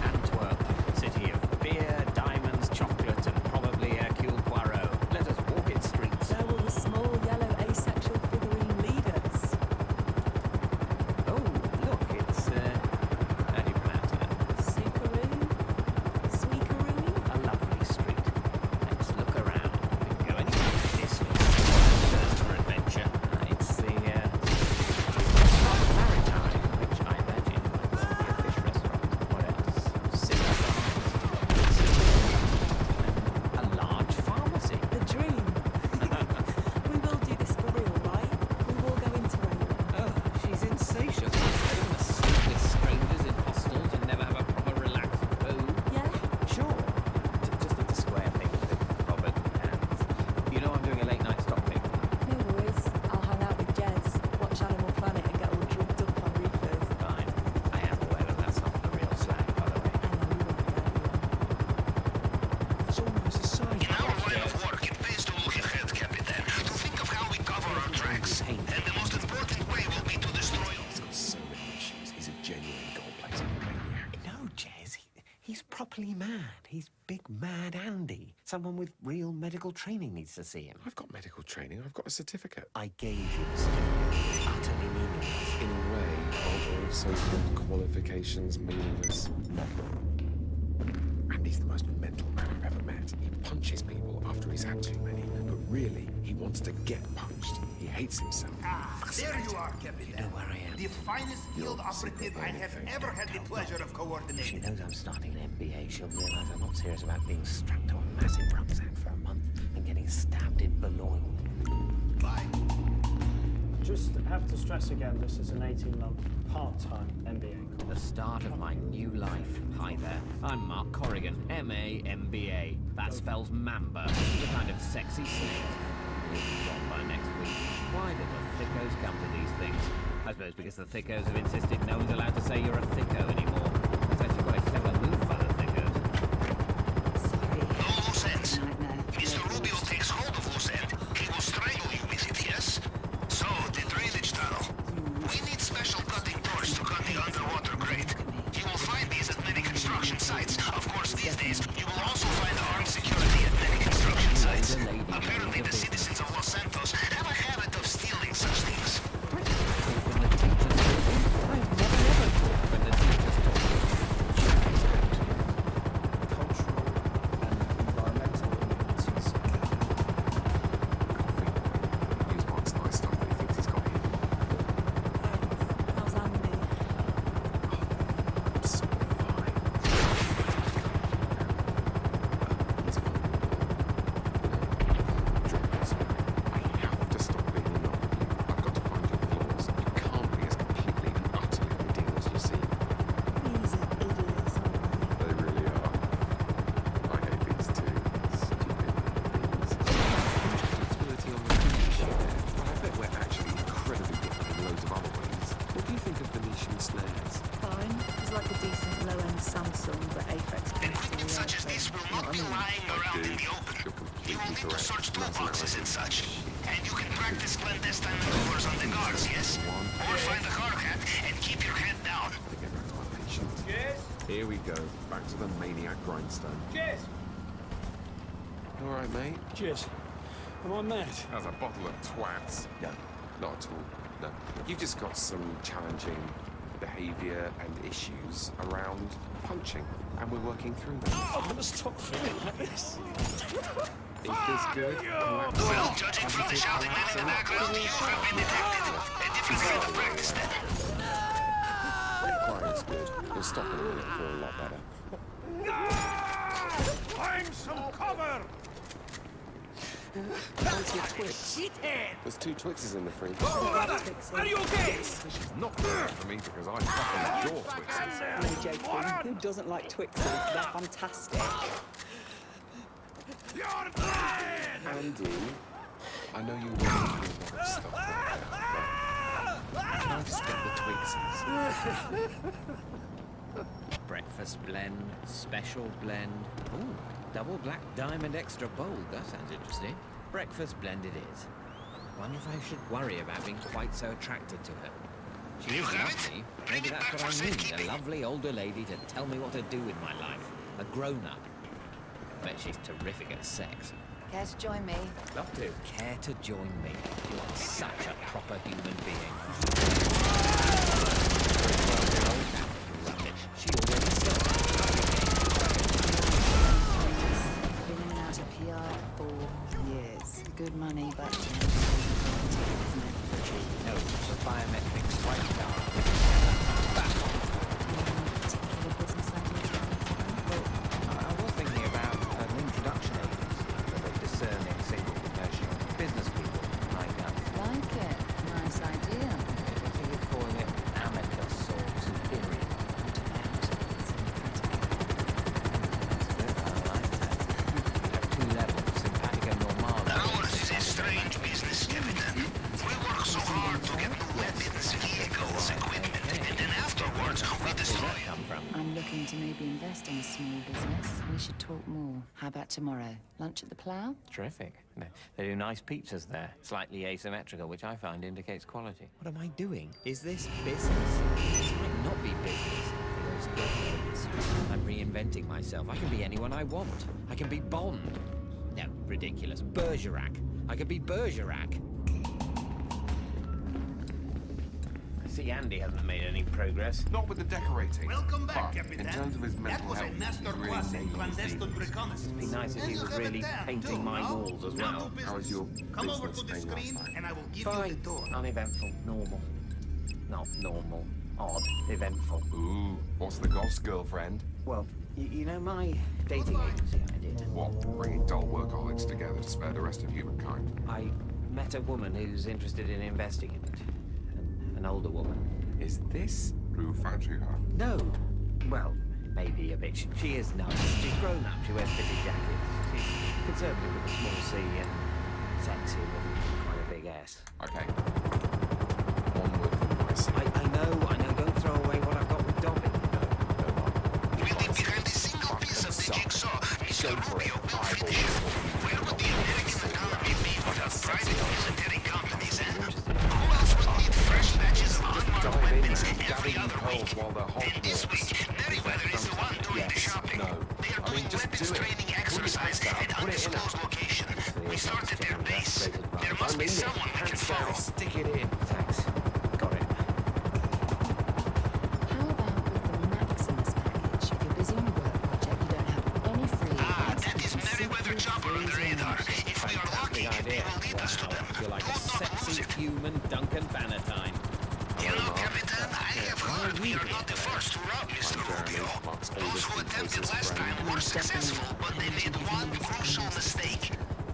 Antwerp, city of beer, diamonds, chocolate, and probably Hercule Poirot. Let us walk its streets. There were the small yellow asexual figurine leaders. Oh, look, it's, how do you pronounce it? He's properly mad. He's big mad Andy. Someone with real medical training needs to see him. I've got medical training. I've got a certificate. I gave you the certificate. It's utterly meaningless. In a way, are all so-called qualifications meaningless? No. Andy's the most mental man I've ever met. He punches people after he's had too many, but really, he wants to get punched. He hates himself. There you are, Captain. You know where I am. The finest field operative I have ever had the pleasure of If she coordinating. knows I'm starting an MBA, she'll realise I'm not serious about being strapped to a massive rucksack for a month and getting stabbed in Boulogne. Bye. Just have to stress again, this is an 18-month part-time MBA course. The start of my new life. Hi there. I'm Mark Corrigan, MA, MBA. That spells Mamba, the kind of sexy snake. You'll be gone by next week. Why do the thickos come to these things? I suppose because the thickos have insisted no one's allowed to say you're a thicko anymore. It's actually quite a clever move by the thickos. No loose ends. Mr. Rubio takes hold of loose end. He will strangle you with it, yes? So, the drainage tunnel. We need special cutting doors to cut the underwater grate. You will find these at many construction sites. Of course, these days, you will also find armed security at many construction sites. Apparently, the citizens of Los Santos have a habit of stealing such things. How's Andy? Fine. It's like a decent low-end Samsung, but Apex Equipment such as this will not be lying around in the open. You will need to search toolboxes and such. And you can practice clandestine maneuvers on the guards, yes? Or find a hard hat and keep your head down. Yes? Here we go. Back to the maniac grindstone. Yes? All right, mate. Cheers. Am I mad? That's a bottle of twats. No, not at all. No. You've just got some challenging behaviour and issues around punching, and we're working through them. I'm gonna stop feeling like this. Is this good? Well, judging from the shouting men in the background, you have been detected. A different kind of practice then. Quiet's good. You'll stop in a minute, feel a lot better. Find some cover! Fancy a Twix? There's 2 Twixes in the fridge. Oh, brother! Are you okay? This is not good for me because I fucking adore Twixes. No joking. Who doesn't like Twixes? They're fantastic. You're blind! Andy, I know you want to do a lot of stuff like that, but can I just get the Twixes? Breakfast blend, special blend. Ooh, double black diamond extra bold. That sounds interesting. Breakfast blend it is. Wonder if I should worry about being quite so attracted to her. She is lovely. Maybe that's what I need. A lovely older lady to tell me what to do with my life. A grown-up. Bet she's terrific at sex. Care to join me? Love to. Care to join me? You are such a proper human being. She already said. Been in and out of PR for years. Good money, but isn't it? No, the biometric swipe card. Particular business idea? I was thinking about an introduction agency for the discerning single commercial business people like us. Like it. Nice idea. I think you're calling it amicus or superior. I like that. At 2 levels, simpatico normale. Ours is a strange business, Captain. We work so hard to get new weapons, vehicles, equipment, and then afterwards we destroy them. I'm looking to maybe invest in a small business. We should talk more. How about tomorrow? Lunch at the Plough? Terrific. They do nice pizzas there, slightly asymmetrical, which I find indicates quality. What am I doing? Is this business? This might not be business. Feels good. I'm reinventing reinventing myself. I can be anyone I want. I can be Bond. No, ridiculous. Bergerac. I can be Bergerac. I see Andy hasn't made any progress. Not with the decorating. Welcome back, But Capitan. in terms of his mental That was a health, master he's really class in nailed his clandestine demons. reconnaissance. It'd be nice if And he you was have a really tab, painting too, my no? walls as Now well. to How was your business. Come over to business the thing last screen, night? and I will give you the Fine. tour. Uneventful. Normal. Not normal. Odd. Eventful. Ooh, what's the goss, girlfriend? Well, you know my dating agency I did? What, bringing dull workaholics together to spare the rest of humankind? I met a woman who's interested in investing in it. An older woman. Is this who found you her? No. Well, maybe a bit. She is nice. She's grown up. She wears fitted jackets. She's conservative with a small C and sexy with quite a big S. Okay. Onward from my side. I know. Don't throw away what I've got with Dobby. We leave behind a single piece of the jigsaw. Mr. Rubio will finish it. Where would the American economy be without private military companies, eh? Who else would need fresh batches of unmarked weapons every other week? And this week, Merriweather is the one doing the shopping. They are doing weapons training exercise at undisclosed location. We started their base. There must be someone we can follow. Stick it in. Thanks. Got it. How about with the Maximus package? If you're busy on a work project, you don't have any free. That is Merriweather Chopper on the radar. If we are lucky, they will lead us to them. You're like a Do not lose sexy it. human Duncan Bannatyne. You know, Capitan, I have heard we are not the first to rob Mr. Rubio. Those who attempted last time were successful, but they made one crucial mistake.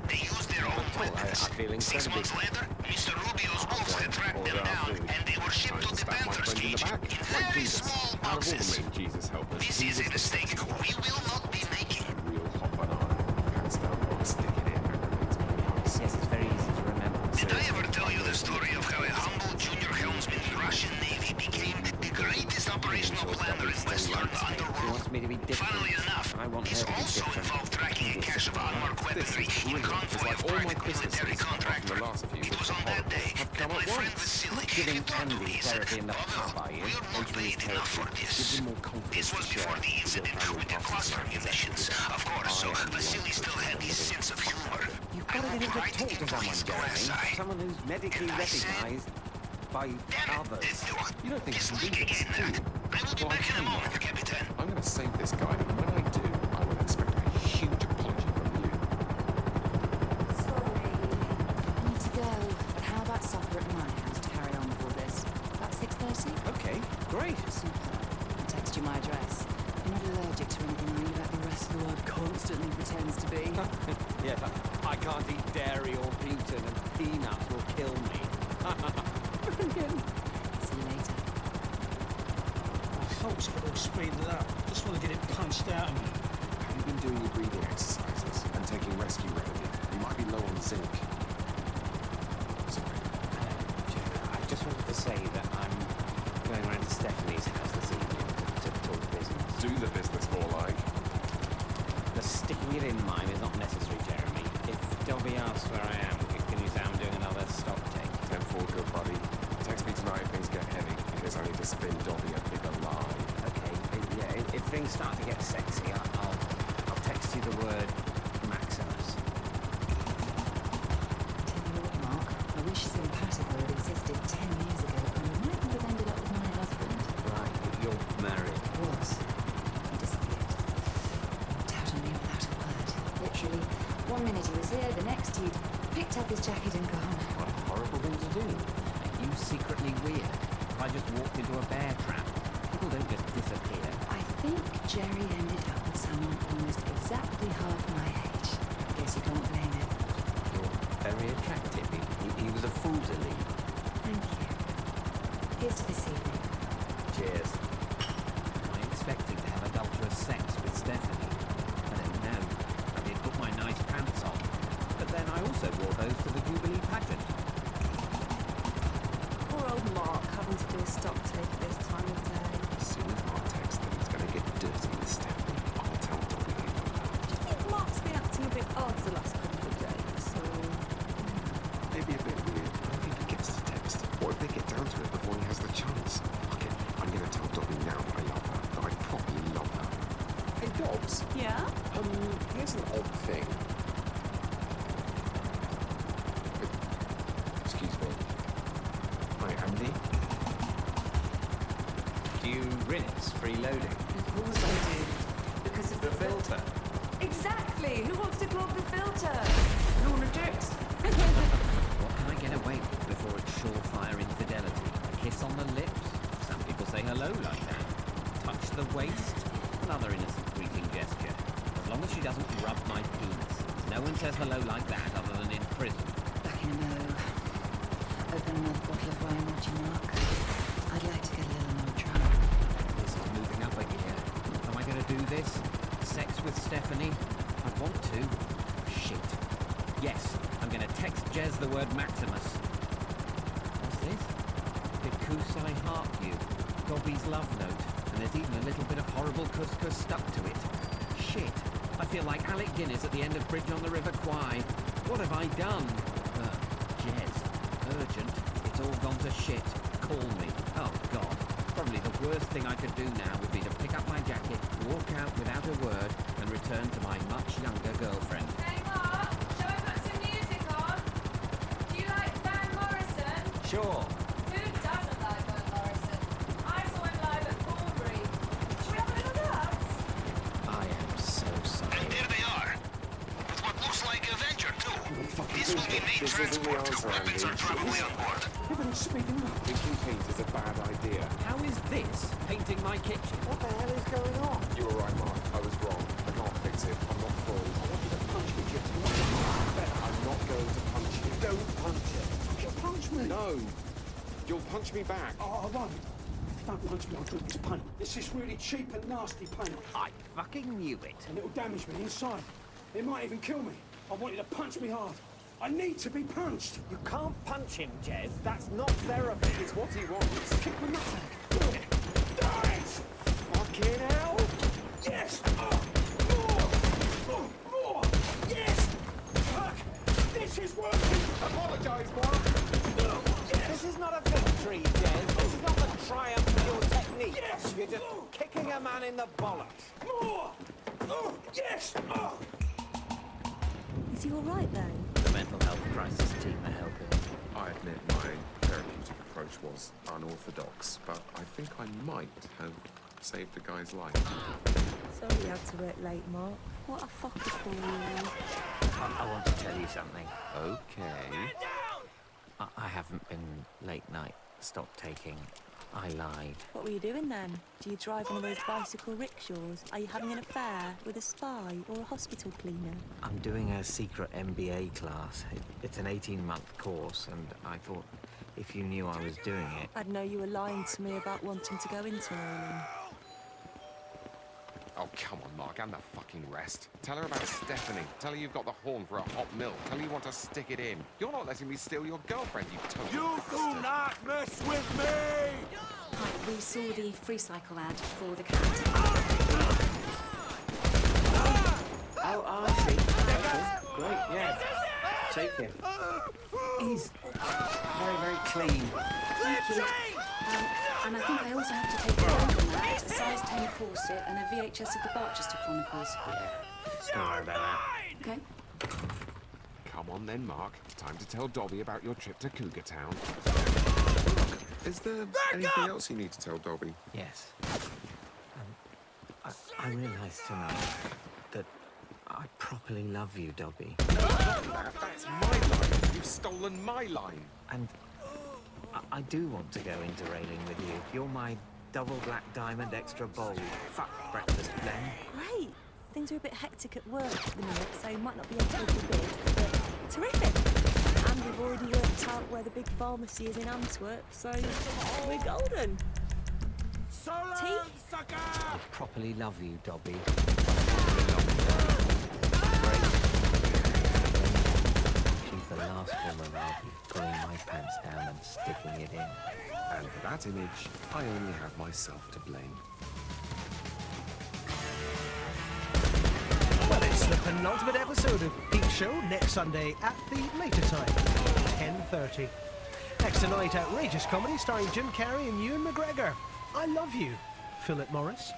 They used their own weapons. 6 months later, Mr. Rubio's wolves had tracked them down, and they were shipped to the Panther's cage in very small boxes. Jesus help us. This is a mistake we will not be making. Real hot banana. Hands down, box, stick it in, and remains more nice. Yes, it's very easy to remember. Did I ever tell you the story of how a humble junior helmsman in the Russian Navy became the greatest operational planner in Western underworld? Funnily enough, this also involved tracking a cache of unmarked weaponry in convoy of private military contractor. It was on that day that my friend Vasily thought to himself, Pavel, we're not paid enough for this. This was before the incident with the cluster munitions. Of course, so Vasily still had his sense of humor. You've got to be able to talk to someone, Jeremy. Someone who's medically recognized by others. You don't think This leak again. I will be back in a moment, Capitan. I'm going to save this guy, and when I do, I will expect a huge apology from you. Sorry. I need to go. How about supper at my house to carry on with all this? About 6:30? Okay, great. Super. I'll text you my address. You're not allergic to anything, are you, like the rest of the world constantly pretends to be? Yeah, I can't eat dairy or gluten, and peanuts will kill me. Brilliant. See you later. My thoughts got all speeded up. Just want to get it punched out of me. Have you been doing your breathing exercises and taking rescue remedy? You might be low on zinc. Sorry. I just wanted to say that I'm going around to Stephanie's house this evening to talk business. Do the business more like. The sticking it in mine is not necessary, Jeremy. If Dobby asks where I am, can you say I'm doing another stock take? 10-4, good buddy. Text me tonight if things get heavy, because I need to spin Dobby a bigger lie. Okay, yeah, if things start to get sexy, I'll text you the word Maximus. Tell you what, Mark, I wish simpatico had existed 10 years ago, and we might not have ended up with my husband. Right, but you're married. Was. He disappeared. Walked out on me without a word. Literally, one minute he was here, the next he'd picked up his jacket and gone. What a horrible thing to do. Are you secretly weird? If I just walked into a bear trap, people don't just disappear. I think Jerry ended up with someone almost exactly half my age. Guess you can't blame him. You're very attractive. He was a fool to leave. Thank you. Here's to this evening. Cheers. I expected to have adulterous sex with Stephanie. I don't know. I did put my nice pants on. But then I also wore those to the Jubilee pageant. Poor old Mark having to do a stock take at this time of day. As soon as Mark texts that he's going to get dirty with Stephanie, I'll tell Dobby I know that. Do you think Mark's been acting a bit odd the last couple of days, or...? Maybe a bit weird, but I think he gets the text. What if they get down to it before he has the chance? Fuck it, I'm going to tell Dobbs? Yeah? Here's an odd thing. Excuse me. Hi, Andy. Do you rinse freeloading? Of course I do. Because of The filter. Exactly! Who wants to clog the filter? Lunatics! What can I get away with before it's surefire infidelity? A kiss on the lips? Some people say hello like that. Touch the waist? Another innocent greeting gesture. As long as she doesn't rub my penis. No one says hello like that other than in prison. You know, open another bottle of wine, would you, Mark? I'd like to get a little more drunk. This is moving up a gear. Am I going to do this? Sex with Stephanie? I want to. Shit. Yes, I'm going to text Jez the word Maximus. What's this? Because I heart you. Dobby's love note. And there's even a little bit of horrible couscous stuck to it. Shit. I feel like Alec Guinness at the end of Bridge on the River Kwai. What have I done? Jez. Urgent. It's all gone to shit. Call me. Oh, God. Probably the worst thing I could do now would be to pick up my jacket, walk out without a word, and return to my much younger girlfriend. Hey, Mark! Shall I put some music on? Do you like Van Morrison? Sure. Who doesn't like Van Morrison? I saw him live at Corbury. Should we have a little dance? I am so sorry. And there they are. With what looks like a Avenger, too. This will be main transport. Weapons are probably on board. Everyone's speeding up. Thinking paint is a bad idea. How is this painting my kitchen? What the hell is going on? You were right, Mark. I was wrong. I can't fix it. I'm not full. I want you to punch me, Jim. I'm not going to punch you. Don't punch it. You punch me. No. You'll punch me back. Oh, I won't. If you don't punch me, I'll drink this paint. This is really cheap and nasty paint. I fucking knew it. And it'll damage me inside. It might even kill me. I want you to punch me hard. I need to be punched. You can't punch him, Jez. That's not therapy. It's what he wants. Kick my nutsack. Die it! Fucking hell! Yes! More! Yes! Fuck! This is working! Apologise, Mark! This is not a victory, Jez. This is not the triumph of your technique. Yes! You're just kicking a man in the bollocks. More! Yes! Is he all right, though? The mental health crisis team are helping. I admit my therapeutic approach was unorthodox, but I think I might have saved a guy's life. Sorry you had to work late, Mark. What a fucker for you. I want to tell you something. Okay. I haven't been late night stock taking. I lied. What were you doing then? Do you drive one of those bicycle rickshaws? Are you having an affair with a spy or a hospital cleaner? I'm doing a secret MBA class. It's an 18-month course, and I thought if you knew I was doing it... I'd know you were lying to me about wanting to go into Ireland. Oh, come on, Mark, and the fucking rest. Tell her about Stephanie. Tell her you've got the horn for a hot milk. Tell her you want to stick it in. You're not letting me steal your girlfriend, you total You do not mess with me! Right, we saw the free cycle ad for the cat. Oh, I see. Okay, great, yeah. Take him. He's very, very clean. Thank you. And I think I also have to take a photo on that, a size 10 corset and a VHS of the Barchester Chronicles. Don't worry about that. Okay. Come on then, Mark. Time to tell Dobby about your trip to Cougar Town. Is there anything else you need to tell Dobby? Yes. I realised tonight that I properly love you, Dobby. That's my line. You've stolen my line. And I do want to go into railing with you. You're my double black diamond extra bold. Fuck breakfast blend. Great! Things are a bit hectic at work at the minute, so might not be able to go to big, but terrific! And we've already worked out where the big pharmacy is in Antwerp, so we're golden. Tea? I properly love you, Dobby. She's the last woman I'll be pulling my pants down and sticking it in. And for that image, I only have myself to blame. Well, it's the penultimate episode of Peep Show next Sunday at the later time, 10:30. Next tonight, outrageous comedy starring Jim Carrey and Ewan McGregor. I Love You, Philip Morris.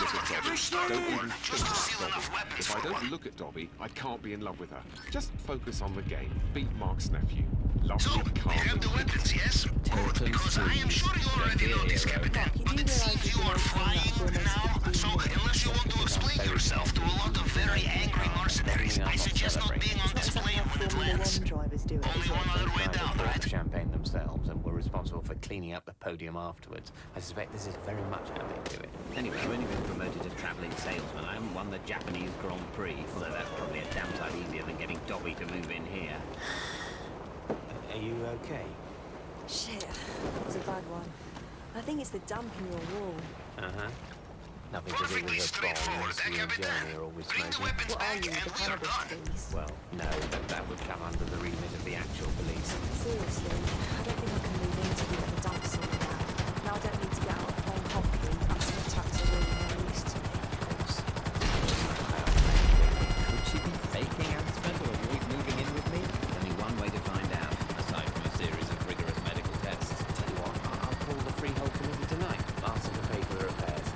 look at Dobby. Don't even think about Dobby. If I don't look at Dobby, I can't be in love with her. Just focus on the game. Beat Mark's nephew. Lovely, calm. You have the weapons, yes? Good, because I am sure you already know this, Captain. But it seems you are flying now, so unless you want to explain yourself to a lot of very angry mercenaries, I suggest not being on display when it lands. Only one other way down, right? Champagne themselves and were responsible for cleaning up the podium afterwards. I suspect this is very much how they do it. Anyway, I've only been promoted to travelling salesman. I haven't won the Japanese Grand Prix, although that's probably a damn sight easier than getting Dobby to move in here. Are you okay? Shit, it was a bad one. I think it's the damp in your wall. Uh-huh. Nothing to do with the bomb. You and Jeremy are always smoking. What are you, the cannabis police? Well, no, that would come under the remit of the actual police. Seriously, I don't think I can move into you at the dump sorted out. Now I don't need to get out of playing hockey. Asking attacks are really no use to me. Could she be faking Aspen to avoid moving in with me? Only one way to find out, aside from a series of rigorous medical tests. Tell you what, I'll call the freehold committee tonight. Ask them to pay for the repairs.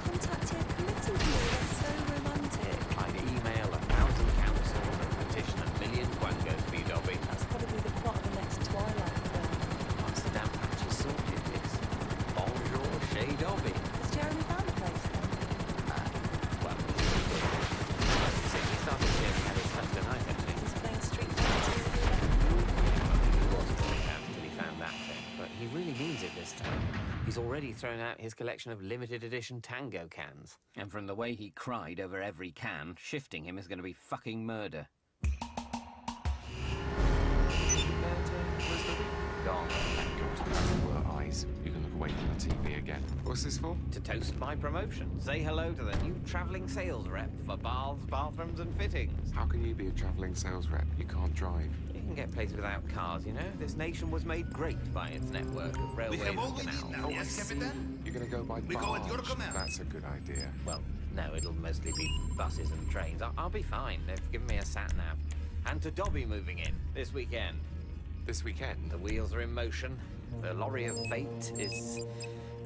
Contact your committee view, that's so romantic. I'd email 1,000 councils and petition 1,000,000 quangos for you, Dobby. That's probably the plot of the next Twilight film. Once the damn patch is sorted, it's bonjour chez Dobby. Has Jeremy found a place then? Well, he started here and had his touch tonight, actually. He's playing street tennis. He was playing out until he found that thing, but he really means it this time. He's already thrown out his collection of limited edition Tango cans. And from the way he cried over every can, shifting him is going to be fucking murder. Gone. Thank God. There were eyes. You can look away from the TV again. What's this for? To toast my promotion. Say hello to the new travelling sales rep for baths, bathrooms and fittings. How can you be a travelling sales rep? You can't drive. You can get places without cars, you know? This nation was made great by its network of railways and canals. Yes, Captain? You're going to go by barge. That's a good idea. Well, no, it'll mostly be buses and trains. I'll be fine. They've given me a sat-nav. And to Dobby moving in this weekend. This weekend? The wheels are in motion. The lorry of fate is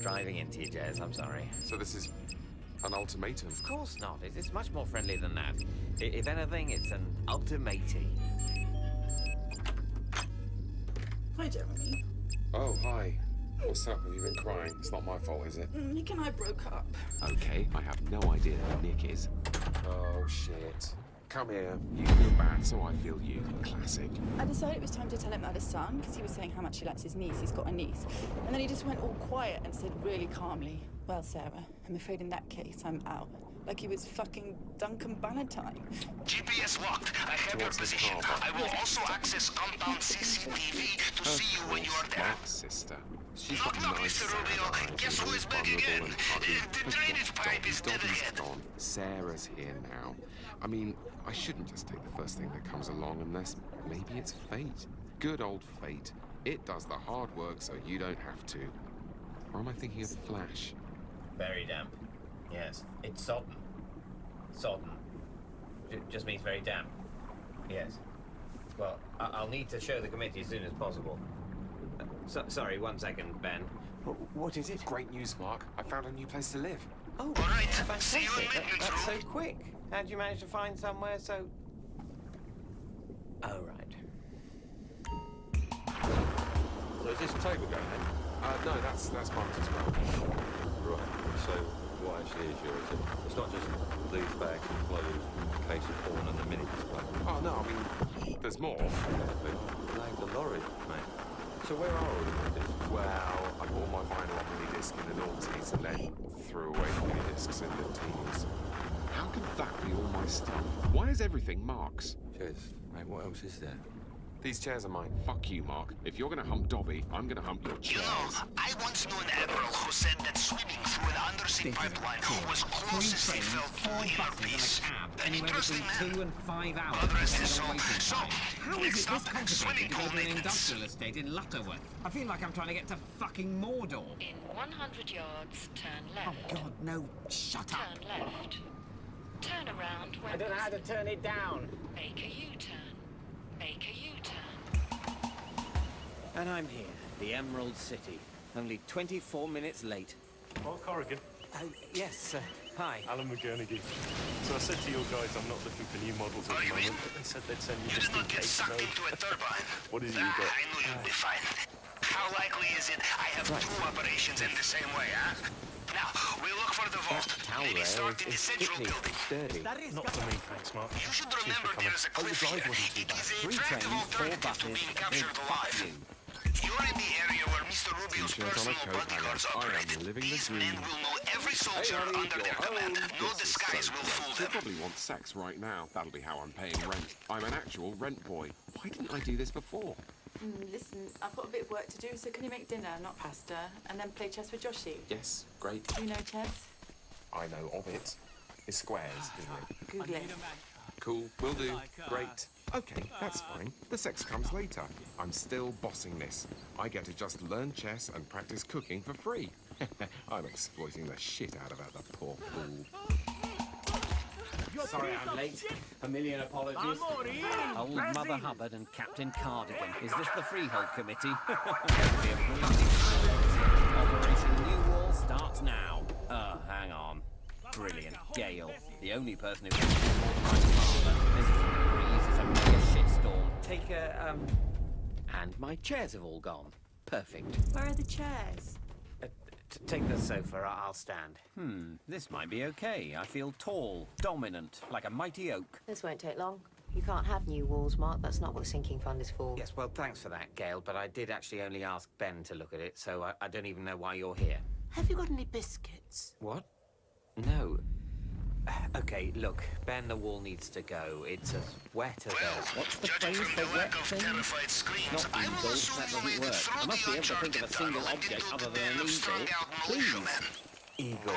driving into you, Jez. I'm sorry. So this is an ultimatum? Of course not. It's much more friendly than that. If anything, it's an ultimatum. Hi, Jeremy. Oh, hi. What's up? Have you been crying? It's not my fault, is it? Nick and I broke up. Okay, I have no idea who Nick is. Oh, shit. Come here. You feel bad, so I feel you. Classic. I decided it was time to tell him about his son, because he was saying how much he likes his niece. He's got a niece. And then he just went all quiet and said really calmly, well, Sarah, I'm afraid in that case, I'm out. Like he was fucking Duncan Bannatyne. GPS locked. I have your position. I will also access compound CCTV to see you when you are there. Mark's sister. She's Knock, got knock, nice Mr. Rubio. Guess who is back again? The drainage pipe is dead Dobby's ahead. gone. Sarah's here now. I mean, I shouldn't just take the first thing that comes along unless maybe it's fate. Good old fate. It does the hard work so you don't have to. Or am I thinking of Flash? Very damp. Yes. It's sodden. Sodden. Just means very damp. Yes. Well, I'll need to show the committee as soon as possible. Sorry, 1 second, Ben. What is it? Great news, Mark. I found a new place to live. Oh, all right. Fantastic. See you in maintenance That's so room. quick. How'd you manage to find somewhere so... Oh, right. So is this table going in? No, that's Mark's as well. Right. So what actually is yours? It's not just these bags of clothes, a case of porn and a mini display. Oh, no, I mean, there's more. Like the lorry, mate. So where are all of these? Well, I bought my vinyl on mini disc in the noughties and then threw away the mini discs in the teens. How can that be all my stuff? Why is everything Mark's? Cheers, mate. What else is there? These chairs are mine. Fuck you, Mark. If you're gonna hump Dobby, I'm gonna hump your chairs. You know, I once knew an admiral who said that swimming through an undersea pipeline was closest he felt to inner peace. An interesting man. 2 and 5 hours. God rest his soul. So, How is next it up, this complicated swimming to pool go to an maintenance. industrial estate in Lutterworth? I feel like I'm trying to get to fucking Mordor. In 100 yards, turn left. Oh, God, no. Shut up. Turn left. Turn around when I don't know how to turn it down. Make a U-turn. Make a U-turn. And I'm here, the Emerald City. Only 24 minutes late. Well, Corrigan, Yes, hi. Alan McGurnaghy. So I said to your guys I'm not looking for new models at the moment, but they said they'd send you just in case, so... What is it you got? I knew you'd be fine. How likely is it I have two operations in the same way, huh? Now, we look for the vault. Maybe start in the central building. Sturdy. Not for me, thanks, Mark. You should remember there's a cliff here. It is a attractive alternative to being captured alive. You're in the area where Mr. Rubio's personal bodyguards operate. These men will know every soldier under their command. No disguise will fool She'll them. probably want sex right now. That'll be how I'm paying rent. I'm an actual rent boy. Why didn't I do this before? Listen, I've got a bit of work to do, so can you make dinner, not pasta, and then play chess with Joshi? Yes, great. Do you know chess? I know of it. It's squares, isn't it? Google it. Cool, will do. Great. Okay, that's fine. The sex comes later. I'm still bossing this. I get to just learn chess and practice cooking for free. I'm exploiting the shit out of her, the poor fool. Sorry I'm late. A million apologies. Old Mother Hubbard and Captain Cardigan. Is this the Freehold Committee? Operation New Wall starts now. Hang on. Brilliant. Gale. The only person who can do more than my father. This isn't a breeze, it's a mega shitstorm. Take a, And my chairs have all gone. Perfect. Where are the chairs? Take the sofa, I'll stand. This might be okay. I feel tall, dominant, like a mighty oak. This won't take long. You can't have new walls, Mark. That's not what the sinking fund is for. Yes, well, thanks for that, Gail, but I did actually only ask Ben to look at it, so I don't even know why you're here. Have you got any biscuits? What? No. Okay, look, Ben, the wall needs to go. It's as wet as a... What's the phrase for wet thing? Not eagle, that doesn't work. I must be able to think of a single object other than an eagle. Please. Eagle.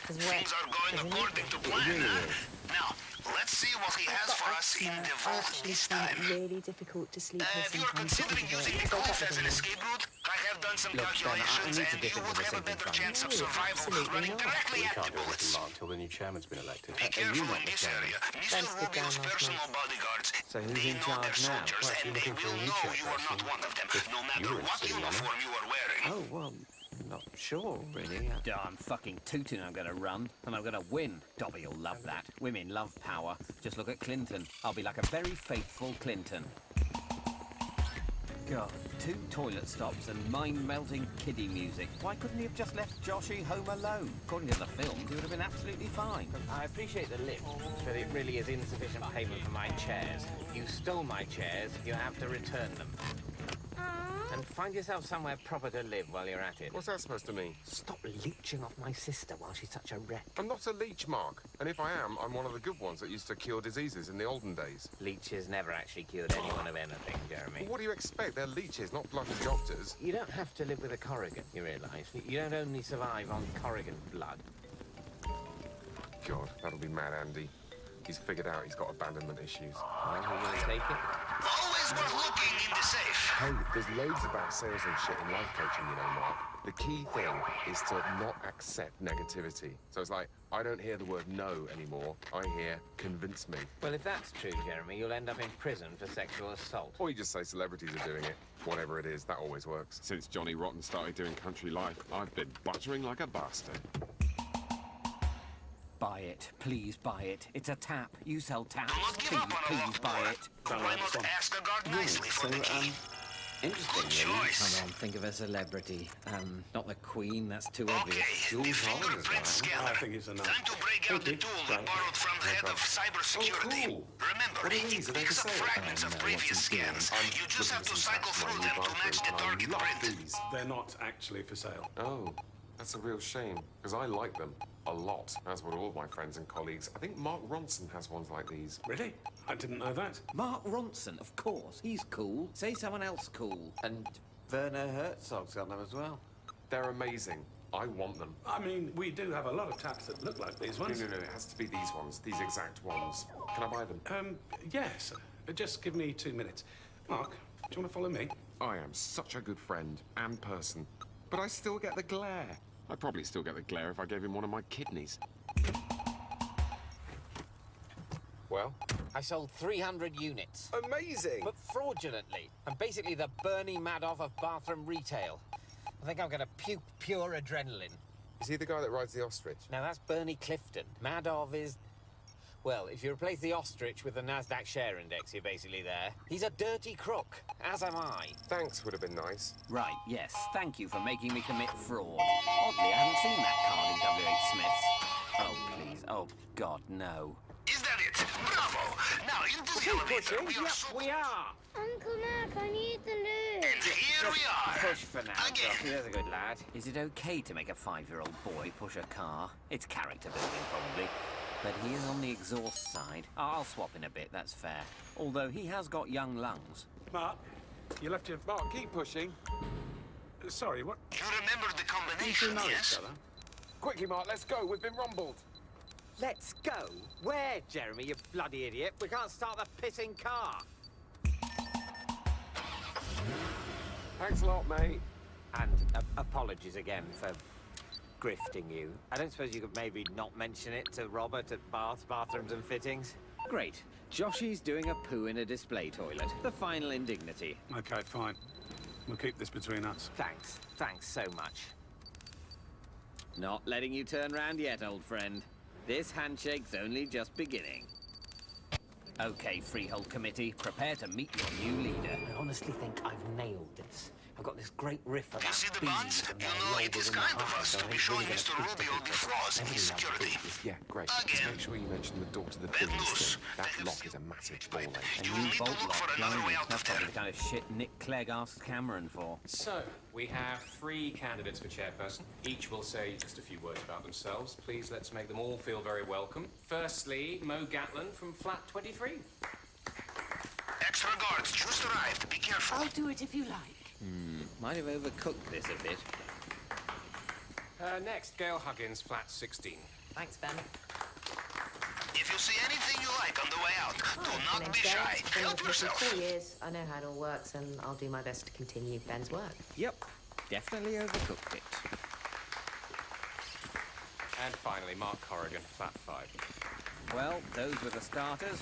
Things are going according to plan, huh? Now, let's see what he has for us in the vault this time. Really difficult to sleep with If you're considering using the cliff as an escape route, I have done some calculations, and you would have a better chance of survival running directly at the bullets. Until the new chairman's been elected. Be careful in this area. Mr. Rubio's personal bodyguards, so who's they in know their charge now? soldiers, and they will know you are not one of them, no matter what uniform you are wearing. Oh, well, not sure, really. I'm fucking tooting I'm gonna run, and I'm gonna win. Dobby will love that. Women love power. Just look at Clinton. I'll be like a very faithful Clinton. God, 2 toilet stops and mind-melting kiddie music. Why couldn't he have just left Joshy home alone? According to the film, he would have been absolutely fine. I appreciate the lift, but it really is insufficient payment for my chairs. You stole my chairs, you have to return them. And find yourself somewhere proper to live while you're at it. What's that supposed to mean? Stop leeching off my sister while she's such a wreck. I'm not a leech, Mark. And if I am, I'm one of the good ones that used to cure diseases in the olden days. Leeches never actually cured anyone of anything, Jeremy. Well, what do you expect? They're leeches, not bloody doctors. You don't have to live with a Corrigan, you realise. You don't only survive on Corrigan blood. God, that'll be mad, Andy. He's figured out he's got abandonment issues. Well, who will take it? Always worth looking in the safe. Hey, there's loads about sales and shit in life coaching, you know, Mark. The key thing is to not accept negativity. So it's like, I don't hear the word no anymore. I hear convince me. Well, if that's true, Jeremy, you'll end up in prison for sexual assault. Or you just say celebrities are doing it. Whatever it is, that always works. Since Johnny Rotten started doing country life, I've been buttering like a bastard. Buy it. Please buy it. It's a tap. You sell taps. Please buy it. Why not ask a guard nicely for the key? Interesting, really. Come on, think of a celebrity. Not the Queen, that's too obvious. The fingerprint scanner. I think it's enough. Time to break out the tool we borrowed from the head of cybersecurity. Remember, it picks up fragments of previous scans. You just have to cycle through them to match the target print. They're not actually for sale. Oh, that's a real shame, because I like them a lot, as would all my friends and colleagues. I think Mark Ronson has ones like these. Really? I didn't know that. Mark Ronson, of course. He's cool. Say someone else cool. And Werner Herzog's got them as well. They're amazing. I want them. I mean, we do have a lot of taps that look like these ones. No, it has to be these ones, these exact ones. Can I buy them? Yes. Just give me 2 minutes. Mark, do you want to follow me? I am such a good friend and person, but I still get the glare. I'd probably still get the glare if I gave him one of my kidneys. Well? I sold 300 units. Amazing! But fraudulently. I'm basically the Bernie Madoff of bathroom retail. I think I'm going to puke pure adrenaline. Is he the guy that rides the ostrich? Now, that's Bernie Clifton. Madoff is... Well, if you replace the ostrich with the NASDAQ share index, you're basically there. He's a dirty crook, as am I. Thanks would have been nice. Right, yes. Thank you for making me commit fraud. Oddly, I haven't seen that card in W.H. Smith's. Oh, please. Oh, God, no. Is that it? Bravo! Now into the elevator. We are so... We are! Uncle Mark, I need the loot. And here we are. Push for now, Again. Joffrey. There's a good lad. Is it okay to make a 5-year-old boy push a car? It's character building, probably. But he is on the exhaust side. I'll swap in a bit, that's fair. Although he has got young lungs. Mark, you left your... Mark, keep pushing. Sorry, what? You remember the combination, yes? Quickly, Mark, let's go. We've been rumbled. Let's go? Where, Jeremy, you bloody idiot? We can't start the pissing car. Thanks a lot, mate. And apologies again for grifting you. I don't suppose you could maybe not mention it to Robert at Bathrooms and Fittings? Great. Joshy's doing a poo in a display toilet. The final indignity. Okay, fine. We'll keep this between us. Thanks. Thanks so much. Not letting you turn round yet, old friend. This handshake's only just beginning. Okay, Freehold Committee, prepare to meet your new leader. I honestly think I've nailed this. I've got this great riff about You see the bonds? You know it is kind of us to be showing Mr. Rubio the flaws in his security. Yeah, great. Just make sure you mention the door to the Bad business news. thing. That lock is a massive ball ache. You will need to look for another way out That's of there. probably the kind of shit Nick Clegg asked Cameron for. So, we have 3 candidates for chairperson. Each will say just a few words about themselves. Please, let's make them all feel very welcome. Firstly, Mo Gatlin from Flat 23. Extra guards just arrived. Be careful. I'll do it if you like. Might have overcooked this a bit. Next, Gail Huggins, Flat 16. Thanks, Ben. If you see anything you like on the way out, do My not name's be Gail. shy. Been Help with me for yourself. 4 years. I know how it all works, and I'll do my best to continue Ben's work. Yep, definitely overcooked it. And finally, Mark Corrigan, Flat 5. Well, those were the starters.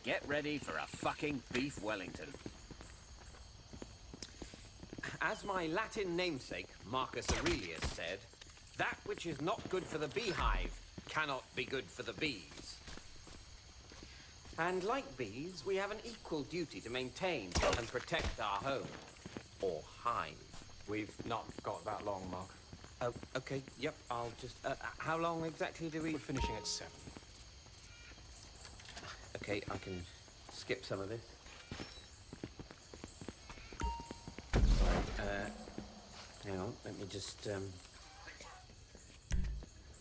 Get ready for a fucking beef Wellington. As my Latin namesake, Marcus Aurelius, said, that which is not good for the beehive cannot be good for the bees. And like bees, we have an equal duty to maintain and protect our home, or hive. We've not got that long, Mark. Oh, okay, yep, I'll just... how long exactly do we... We're finishing at 7. Okay, I can skip some of this. Hang on, let me just,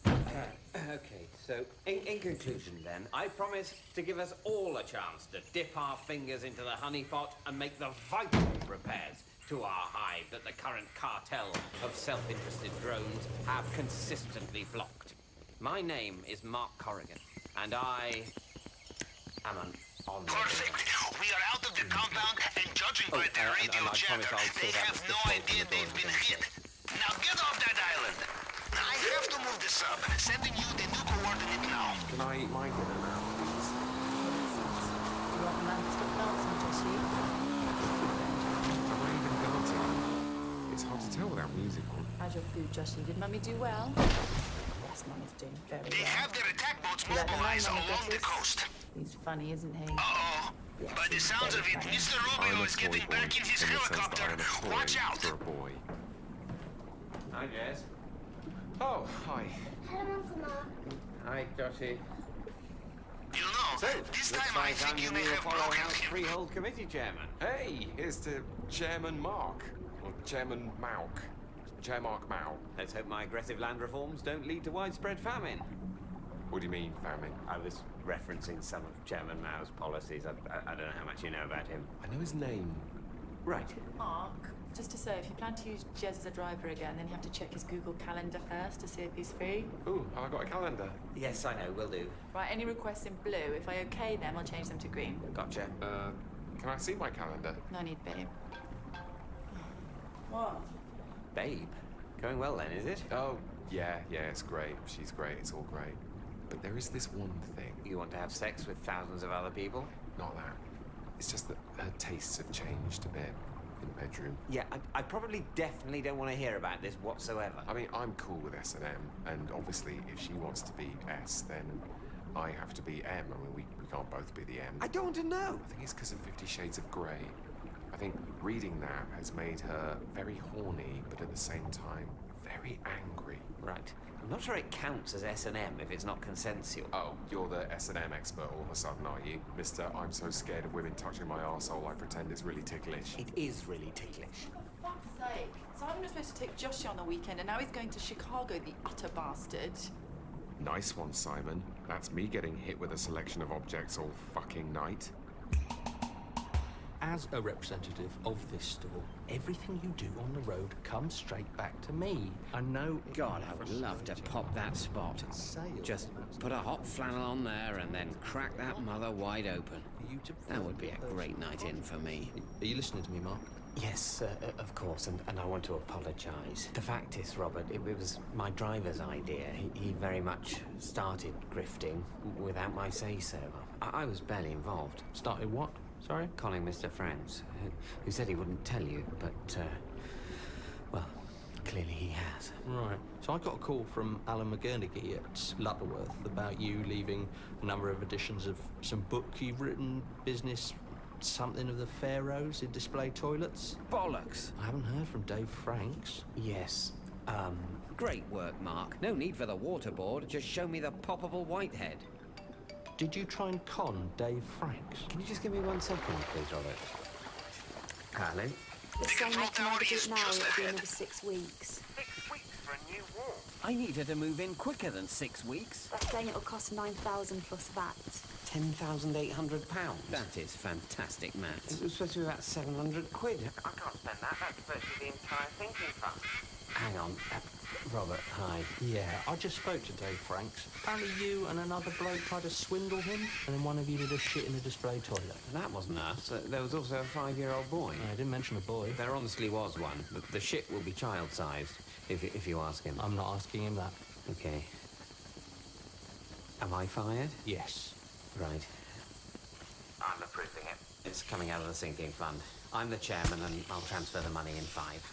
okay, so, in conclusion then, I promise to give us all a chance to dip our fingers into the honeypot and make the vital repairs to our hive that the current cartel of self-interested drones have consistently blocked. My name is Mark Corrigan, and I am an honorable... Perfect. We are out of the compound, and judging by their radio chatter, they have no idea they've been hit. Now get off that island. I have to move the sub, sending you the new coordinate now. Can I eat my dinner now, please? You want the man to stop dancing, Joshy? Am I even dancing? It's hard to tell without music on. How's your food, Joshy? Did Mummy do well? Yes, Mummy's doing very well. They have their attack boats You like the man, mobilized Mummy along the Duchess? coast. He's funny, isn't he? Uh-oh. Yes, By the he's sounds very of it, funny. Mr. Rubio is getting back in his in the sense that helicopter. I'm a toy Watch out. for a boy. Hi, Jess. Oh, hi. Hello, Uncle Mark. Hi, Joshy. You know, So, this looks time I like think I'm you the may new have Apollo broken House him. Freehold Committee Chairman. Hey, here's to Chairman Mark. Or Chairman Mauk. Chairmark Mao. Let's hope my aggressive land reforms don't lead to widespread famine. What do you mean, famine? I was referencing some of Chairman Mao's policies. I don't know how much you know about him. I know his name. Right. Mark, just to say, if you plan to use Jez as a driver again, then you have to check his Google Calendar first to see if he's free. Ooh, have I got a calendar? Yes, I know, will do. Right, any requests in blue. If I okay them, I'll change them to green. Gotcha. Can I see my calendar? No need, babe. What? Babe? Going well then, is it? Oh, yeah, it's great. She's great, it's all great. But there is this one thing. You want to have sex with thousands of other people? Not that. It's just that her tastes have changed a bit. in the bedroom. Yeah, I probably definitely don't want to hear about this whatsoever. I mean, I'm cool with S&M, and obviously if she wants to be S, then I have to be M. I mean, we can't both be the M. I don't want to know. I think it's because of 50 Shades of Grey. I think reading that has made her very horny, but at the same time, very angry. Right. I'm not sure it counts as S&M if it's not consensual. Oh, you're the S&M expert all of a sudden, are you? Mr. I'm so scared of women touching my arsehole, I pretend it's really ticklish. It is really ticklish. For fuck's sake. Simon was supposed to take Joshie on the weekend, and now he's going to Chicago, the utter bastard. Nice one, Simon. That's me getting hit with a selection of objects all fucking night. As a representative of this store, everything you do on the road comes straight back to me. I know... God, I would love to pop that spot. Just put a hot flannel on there and then crack that mother wide open. That would be a great night in for me. Are you listening to me, Mark? Yes, of course, and I want to apologise. The fact is, Robert, it was my driver's idea. He very much started grifting without my say-so. I was barely involved. Started what? Sorry? Calling Mr. Franz, who said he wouldn't tell you, but, well, clearly he has. Right. So I got a call from Alan McGurnigy at Lutterworth about you leaving a number of editions of some book you've written, business, something of the pharaohs in display toilets. Bollocks! I haven't heard from Dave Franks. Yes, Great work, Mark. No need for the waterboard, just show me the poppable whitehead. Did you try and con Dave Franks? Can you just give me 1 second, please, Robert? Hello? The same recommended it now, it'll be another 6 weeks. 6 weeks for a new wall? I need her to move in quicker than 6 weeks. That's saying it'll cost 9,000 plus VAT. £10,800. That is fantastic maths. It was supposed to be about 700 quid. I can't spend that. That's virtually the entire thinking fund. Hang on. Robert, hi. Yeah, I just spoke to Dave Franks. Apparently you and another bloke tried to swindle him, and then one of you did a shit in a display toilet. That wasn't us. There was also a 5-year-old boy. I didn't mention a boy. There honestly was one. The shit will be child-sized, if you ask him. I'm not asking him that. Okay. Am I fired? Yes. Right. I'm approving it. It's coming out of the sinking fund. I'm the chairman, and I'll transfer the money in 5.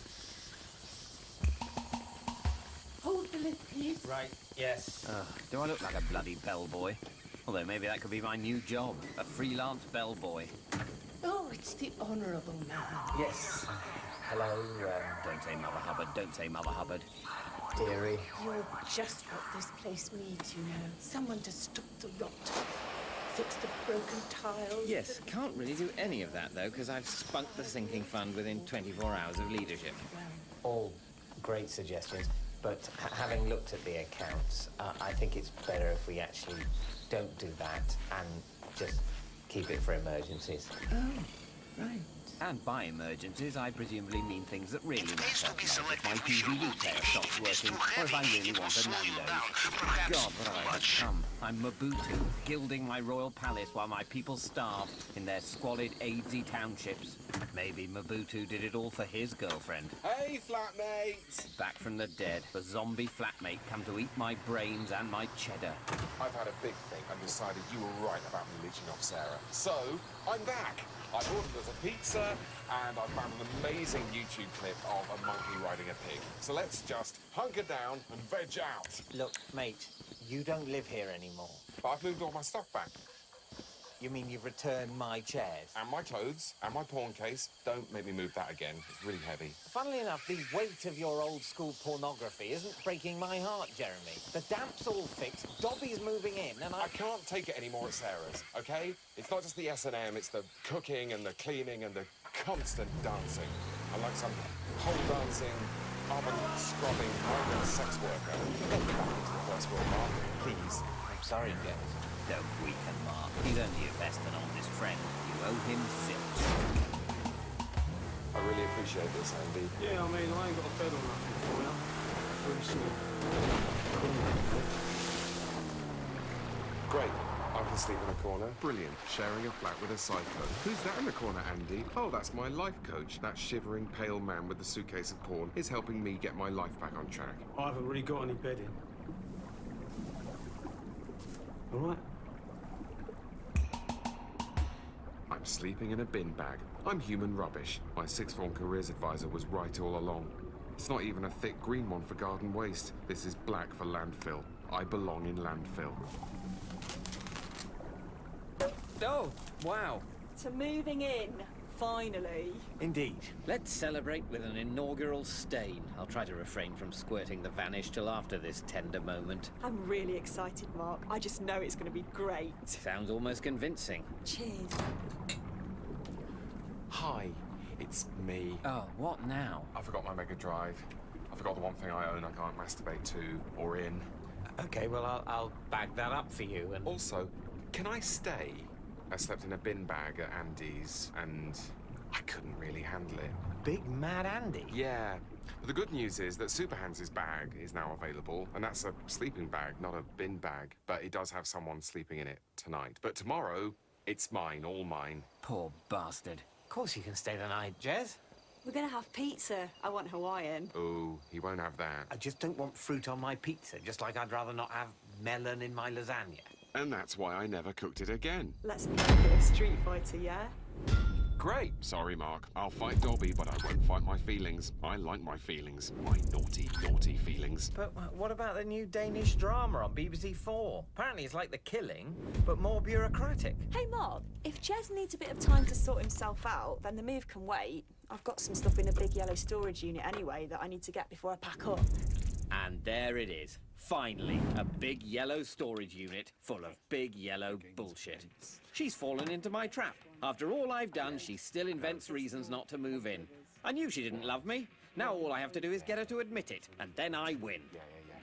Hold the lift, please. Right, yes. Do I look like a bloody bellboy? Although maybe that could be my new job, a freelance bellboy. Oh, it's the Honourable Man. Yes. Hello, Don't say Mother Hubbard, don't say Mother Hubbard. dearie. You're just what this place needs, you know. Someone to stop the rot, fix the broken tiles. Yes, can't really do any of that, though, because I've spunked the sinking fund within 24 hours of leadership. All great suggestions, but having looked at the accounts, I think it's better if we actually don't do that and just keep it for emergencies. Oh, right. And by emergencies, I presumably mean things that really matter, like if my DVD player stops working, or if I really want a Nando's. God, what have I become? I'm Mobutu, gilding my royal palace while my people starve in their squalid AIDSy townships. Maybe Mobutu did it all for his girlfriend. Hey, flatmates! Back from the dead, the zombie flatmate come to eat my brains and my cheddar. I've had a big think and decided you were right about me leeching off Sarah. So, I'm back. I ordered us a pizza, and I found an amazing YouTube clip of a monkey riding a pig. So let's just hunker down and veg out. Look, mate, you don't live here anymore. But I've moved all my stuff back. You mean you've returned my chairs? And my clothes, and my porn case. Don't make me move that again. It's really heavy. Funnily enough, the weight of your old-school pornography isn't breaking my heart, Jeremy. The damp's all fixed, Dobby's moving in, and I can't take it anymore at Sarah's, okay? It's not just the S&M, it's the cooking and the cleaning and the constant dancing. I'm like some pole dancing, oven scrubbing, migrant sex worker. Get back into the first world, Mark, please. I'm sorry, James. Don't weaken Mark. He's only your best and honest friend. You owe him zilch. I really appreciate this, Andy. Yeah, I mean, I ain't got a bed or nothing for you. Pretty soon. Great. I can sleep in a corner. Brilliant. Sharing a flat with a psycho. Who's that in the corner, Andy? Oh, that's my life coach. That shivering, pale man with the suitcase of porn is helping me get my life back on track. I haven't really got any bedding. All right. I'm sleeping in a bin bag. I'm human rubbish. My sixth form careers advisor was right all along. It's not even a thick green one for garden waste. This is black for landfill. I belong in landfill. Oh, wow. To moving in, finally. Indeed. Let's celebrate with an inaugural stain. I'll try to refrain from squirting the vanish till after this tender moment. I'm really excited, Mark. I just know it's going to be great. Sounds almost convincing. Cheers. Hi, it's me. Oh, what now? I forgot my Mega Drive. I forgot the one thing I own I can't masturbate to or in. Okay, well, I'll bag that up for you and... Also, can I stay? I slept in a bin bag at Andy's, and I couldn't really handle it. Big Mad Andy? Yeah. But the good news is that Super Hans' bag is now available, and that's a sleeping bag, not a bin bag. But it does have someone sleeping in it tonight. But tomorrow, it's mine, all mine. Poor bastard. Of course you can stay the night, Jez. We're going to have pizza. I want Hawaiian. Oh, he won't have that. I just don't want fruit on my pizza, just like I'd rather not have melon in my lasagna. And that's why I never cooked it again. Let's play a bit of Street Fighter, yeah? Great. Sorry, Mark. I'll fight Dobby, but I won't fight my feelings. I like my feelings. My naughty, naughty feelings. But what about the new Danish drama on BBC 4? Apparently it's like The Killing, but more bureaucratic. Hey, Mark, if Jez needs a bit of time to sort himself out, then the move can wait. I've got some stuff in a big yellow storage unit anyway that I need to get before I pack up. And there it is. Finally, a big yellow storage unit full of big yellow bullshit. She's fallen into my trap. After all I've done, she still invents reasons not to move in. I knew she didn't love me. Now all I have to do is get her to admit it, and then I win.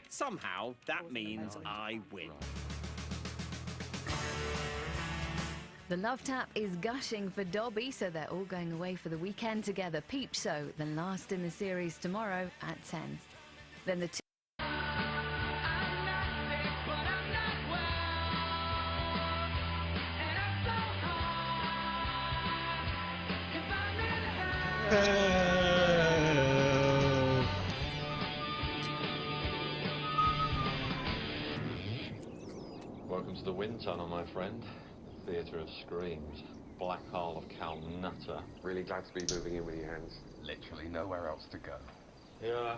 Somehow, that means I win. The love tap is gushing for Dobby, so they're all going away for the weekend together. Peep Show, the last in the series, tomorrow at 10. Then the two... Welcome to the wind tunnel, my friend. Theatre of screams. Black hole of Cal Nutter. Really glad to be moving in with you, Hans. Literally nowhere else to go. Yeah.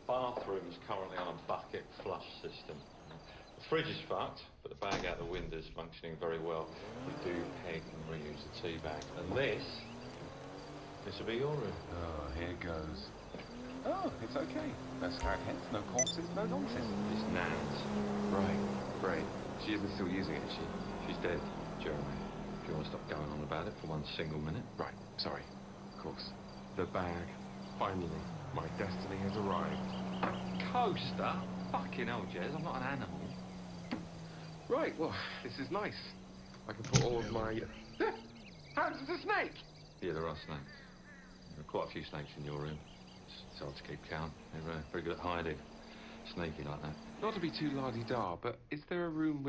Bathroom's currently on a bucket flush system. The fridge is fucked, but the bag out the window is functioning very well. We do peg and reuse the tea bag. And this will be your room. Oh, here goes. Oh, it's okay. No skyheads, no corpses, no nonsense. It's Nan's. Right, great. She isn't still using it, is she? She's dead, Jeremy. If you want to stop going on about it for one single minute. Right, sorry. Of course. The bag. Finally, my destiny has arrived. Coaster? Fucking hell, Jez, I'm not an animal. Right, well, this is nice. I can put all of my... Hans, it's a snake! Yeah, there are snakes. There are quite a few snakes in your room. It's hard to keep count. They're very good at hiding. Snaky like that. Not to be too la-di-da, but is there a room with